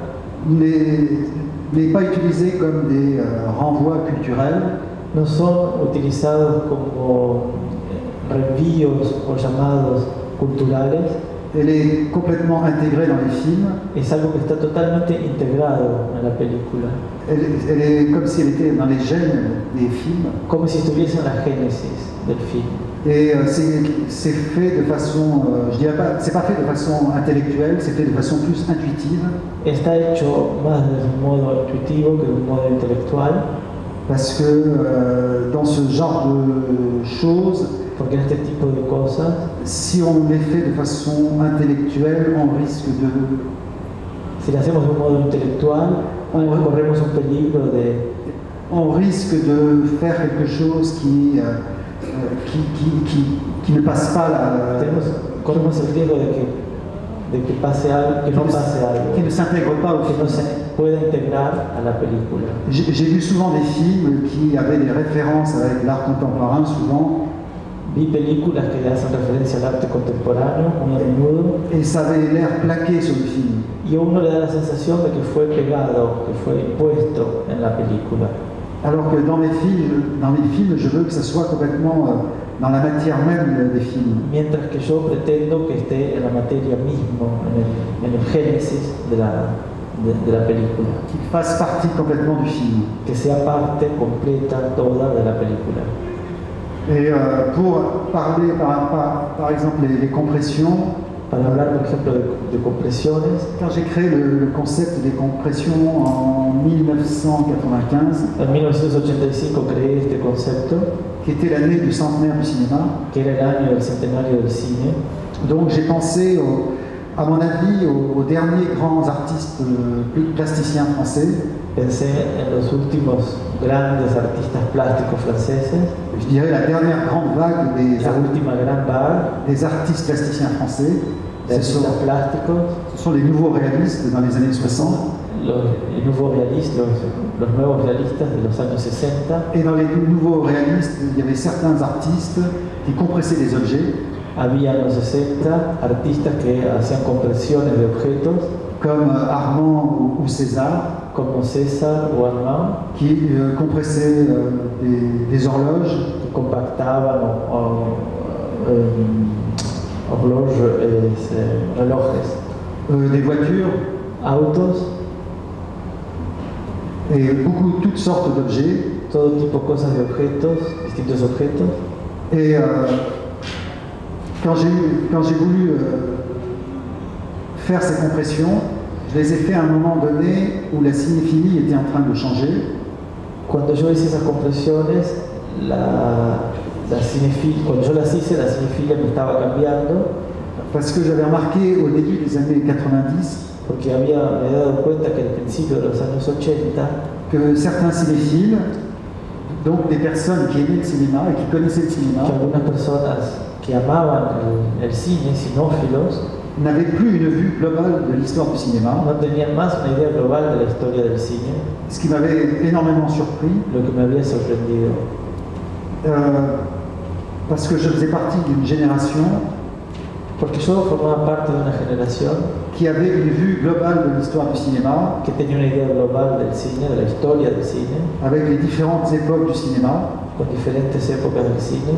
Speaker 1: n'est pas utilisé comme des renvois culturels.
Speaker 2: No son utilizados como reenvíos o llamados culturales.
Speaker 1: Elle est complètement intégrée dans les films.
Speaker 2: Es algo que está totalmente integrado en la película.
Speaker 1: Elle est comme si elle était dans les gènes des films.
Speaker 2: Como si estuviese en la génesis del film.
Speaker 1: Et c'est fait de façon, je dirais pas, c'est pas fait de façon intellectuelle, c'est fait de façon plus intuitive.
Speaker 2: Está hecho más de un modo intuitivo que de un modo intelectual.
Speaker 1: Parce que dans ce genre de choses,
Speaker 2: porque en este tipo de cosas,
Speaker 1: si on les fait de façon intellectuelle, on risque de...
Speaker 2: Si lo hacemos de un modo intelectual, corremos un peligro de...
Speaker 1: On risque de faire quelque chose qui ne passe pas la...
Speaker 2: Corremos el riesgo de que pase algo, que no pase algo,
Speaker 1: qui ne s'intègre pas au film.
Speaker 2: Que no se pueda integrar a la película.
Speaker 1: J'ai vu souvent des films qui avaient des références avec l'art contemporain, souvent.
Speaker 2: Vi películas que le hacen referencia al arte contemporáneo muy a menudo.
Speaker 1: Et ça avait l'air plaqué sur le film.
Speaker 2: Y a uno le da la sensación de que fue pegado, que fue impuesto en la película.
Speaker 1: Alors que dans les films, je veux que ça soit complètement dans la matière même des films.
Speaker 2: Mientras que yo pretendo que esté en la materia mismo, en el génesis de la película.
Speaker 1: Qu'il fasse partie complètement du film.
Speaker 2: Que sea parte completa toda de la película.
Speaker 1: Et pour parler par exemple les compressions,
Speaker 2: para hablar por ejemplo de compresiones,
Speaker 1: quand j'ai créé le concept des compressions en 1995,
Speaker 2: en 1985 créé este concepto,
Speaker 1: qui était l'année du centenaire du cinéma,
Speaker 2: que era el año del centenario del cine.
Speaker 1: Donc j'ai pensé, à mon avis, aux derniers grands artistes plasticiens français.
Speaker 2: Pensé en los últimos grandes artistas plásticos franceses.
Speaker 1: Je dirais la dernière grande vague
Speaker 2: des
Speaker 1: artistes plasticiens français.
Speaker 2: Ce
Speaker 1: sont les nouveaux réalistes dans les années 60.
Speaker 2: Les nouveaux réalistes, los nuevos realistas de los años 60.
Speaker 1: Et dans les nouveaux réalistes, il y avait certains artistes qui compressaient des objets.
Speaker 2: Había en los 60 artistas que hacían compresiones de objetos.
Speaker 1: Comme Armand ou César.
Speaker 2: Como César o Armand.
Speaker 1: Qui compressaient des horloges.
Speaker 2: Que compactaban relojes.
Speaker 1: Des voitures.
Speaker 2: Autos.
Speaker 1: Et toutes sortes d'objets.
Speaker 2: Todo tipo de cosas de objetos, distintos objetos.
Speaker 1: Et Quand j'ai voulu faire ces compressions, je les ai fait à un moment donné où la cinéphilie était en train de changer.
Speaker 2: Cuando yo hice esas compresiones, cuando yo las hice, la cinefilia me estaba cambiando.
Speaker 1: Parce que j'avais remarqué au début des années 90,
Speaker 2: porque me he dado cuenta que al principio de los años 80,
Speaker 1: que certains cinéphiles, donc des personnes qui aimaient le cinéma et qui connaissaient le cinéma,
Speaker 2: que algunas personas que amaban el cine, cinófilos,
Speaker 1: n'avaient plus une vue globale de l'histoire du cinéma.
Speaker 2: No tenían más una idea global de la historia del cine.
Speaker 1: Ce qui m'avait énormément surpris.
Speaker 2: Lo que me había sorprendido.
Speaker 1: Parce que je faisais partie d'une génération.
Speaker 2: Porque yo formaba parte de una generación
Speaker 1: qui avait une vue globale de l'histoire du cinéma,
Speaker 2: que tenía una idea global del cine, de la historia del cine,
Speaker 1: avec les différentes époques du cinéma,
Speaker 2: con diferentes épocas del cine.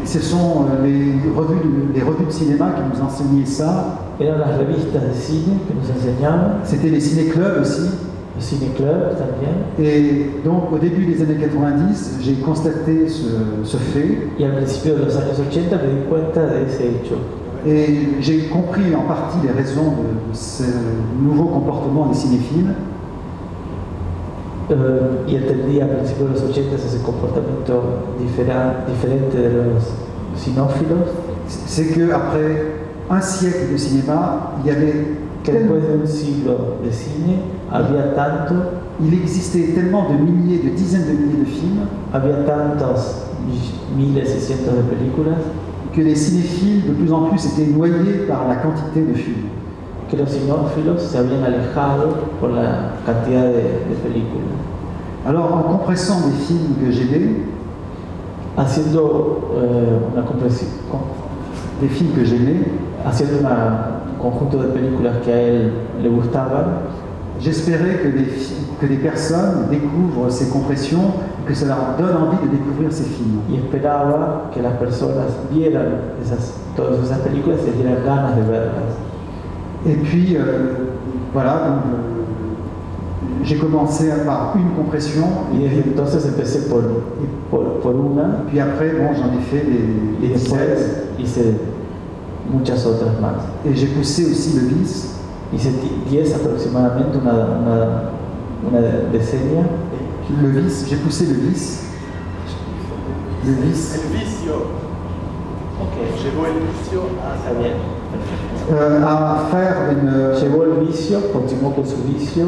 Speaker 1: Ce sont les revues de cinéma qui nous enseignaient ça.
Speaker 2: Eran las revistas de cine que nos enseñaban.
Speaker 1: C'était les ciné-clubs aussi.
Speaker 2: Le ciné-club también.
Speaker 1: Et donc au début des années 90, j'ai constaté ce fait.
Speaker 2: Y al principio de los años 80 me di cuenta de ese hecho.
Speaker 1: Et j'ai compris en partie les raisons de ce nouveau comportement des cinéphiles.
Speaker 2: Y entendí al principio de los 80 ese comportamiento diferente de los cinófilos.
Speaker 1: C'est qu'après un siècle de cinéma, il y avait
Speaker 2: después de un siglo de cine, había tanto,
Speaker 1: il existait tellement de milliers, de dizaines de milliers de films,
Speaker 2: había tantos miles y cientos de películas,
Speaker 1: que les cinéphiles de plus en plus étaient noyés par la quantité de films.
Speaker 2: Que los cinófilos se habían alejado por la cantidad de películas.
Speaker 1: Alors, en compressant des films que j'aimais,
Speaker 2: haciendo una compresión,
Speaker 1: des films que j'aimais,
Speaker 2: haciendo un conjunto de películas que a él le gustaban,
Speaker 1: j'espérais que des personnes découvrent ces compressions, que ça leur donne envie de découvrir ces films.
Speaker 2: Y esperaba que las personas vieran todas esas películas y dieran ganas de verlas.
Speaker 1: Et puis, voilà, j'ai commencé par une compression.
Speaker 2: Y desde entonces empecé por una.
Speaker 1: Puis après, bon, j'en ai fait
Speaker 2: y después hice muchas otras más.
Speaker 1: Et j'ai poussé aussi le vis.
Speaker 2: Hice 10 aproximadamente, una decena.
Speaker 1: Le vis, j'ai poussé le vis. Le vis.
Speaker 14: El vicio.
Speaker 2: Ok.
Speaker 14: Llegó el vicio.
Speaker 2: Está bien.
Speaker 1: À faire une.
Speaker 2: Llegó el vicio, continuó con su vicio.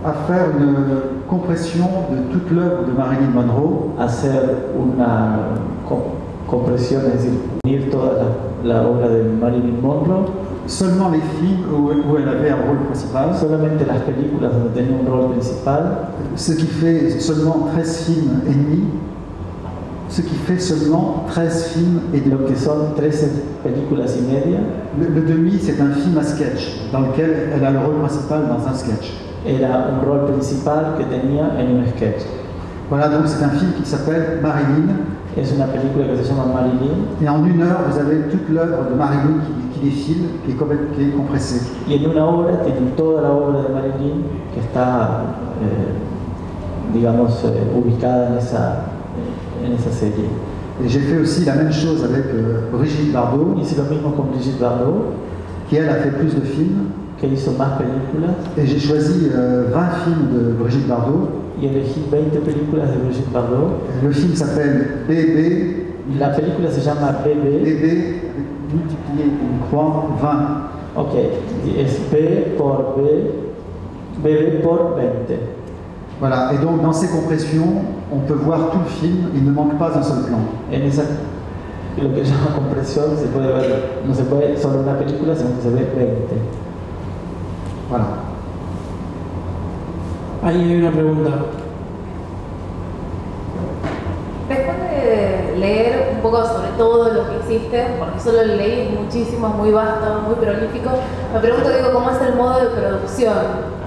Speaker 1: À faire une compression de toute l'œuvre de Marilyn Monroe.
Speaker 2: Hacer una compresión, es decir, unir toda la obra de Marilyn Monroe.
Speaker 1: Seulement les films où elle avait un rôle principal.
Speaker 2: Solamente las películas donde tenía un rol principal.
Speaker 1: Ce qui fait seulement 13 films et demi. Ce qui fait seulement 13 films et demi.
Speaker 2: Lo que son 13 películas y media.
Speaker 1: Le demi, c'est un film à sketch, dans lequel elle a le rôle principal dans un sketch.
Speaker 2: Era un rol principal que tenía en un sketch.
Speaker 1: Voilà, donc c'est un film qui s'appelle Marilyn.
Speaker 2: Es una película que se llama Marilyn.
Speaker 1: Et en 1 heure, vous avez toute l'œuvre de Marilyn qui défile, qui est compressée.
Speaker 2: Y en una hora tienen toda la obra de Marilyn que está, digamos, ubicada en esa serie.
Speaker 1: Et j'ai fait aussi la même chose avec Brigitte Bardot.
Speaker 2: Hice lo mismo con Brigitte Bardot.
Speaker 1: Qui elle a fait plus de films.
Speaker 2: Que hizo más películas.
Speaker 1: Et j'ai choisi 20 films de Brigitte Bardot.
Speaker 2: Y elegí 20 películas de Brigitte Bardot.
Speaker 1: Le film s'appelle Bébé.
Speaker 2: La película se llama Bébé.
Speaker 1: Bébé multiplié une croix 20.
Speaker 2: Ok, es B por B, Bébé por 20.
Speaker 1: Voilà, et donc dans ces compressions, on peut voir tout le film, il ne manque pas un seul plan.
Speaker 2: En esa, lo que se llama compresión, se puede ver, no se puede solo una película, sino que se ve 20.
Speaker 1: Voilà.
Speaker 3: Ahí hay una pregunta.
Speaker 15: Después de leer un poco sobre todo lo que hiciste, porque solo leí muchísimo, es muy vasto, muy prolífico, me pregunto, cómo es el modo de producción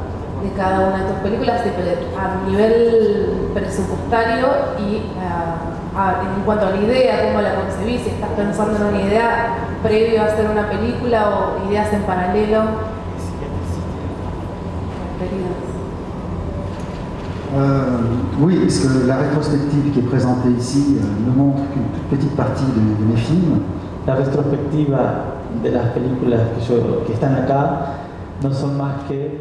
Speaker 15: de cada una de tus películas a nivel presupuestario y en cuanto a la idea, cómo la concebís, si estás pensando en una idea previo a hacer una película o ideas en paralelo.
Speaker 1: Oui, parce que la rétrospective qui est présentée ici ne montre qu'une toute petite partie de mes films.
Speaker 2: la retrospectiva de las películas que están acá no son más que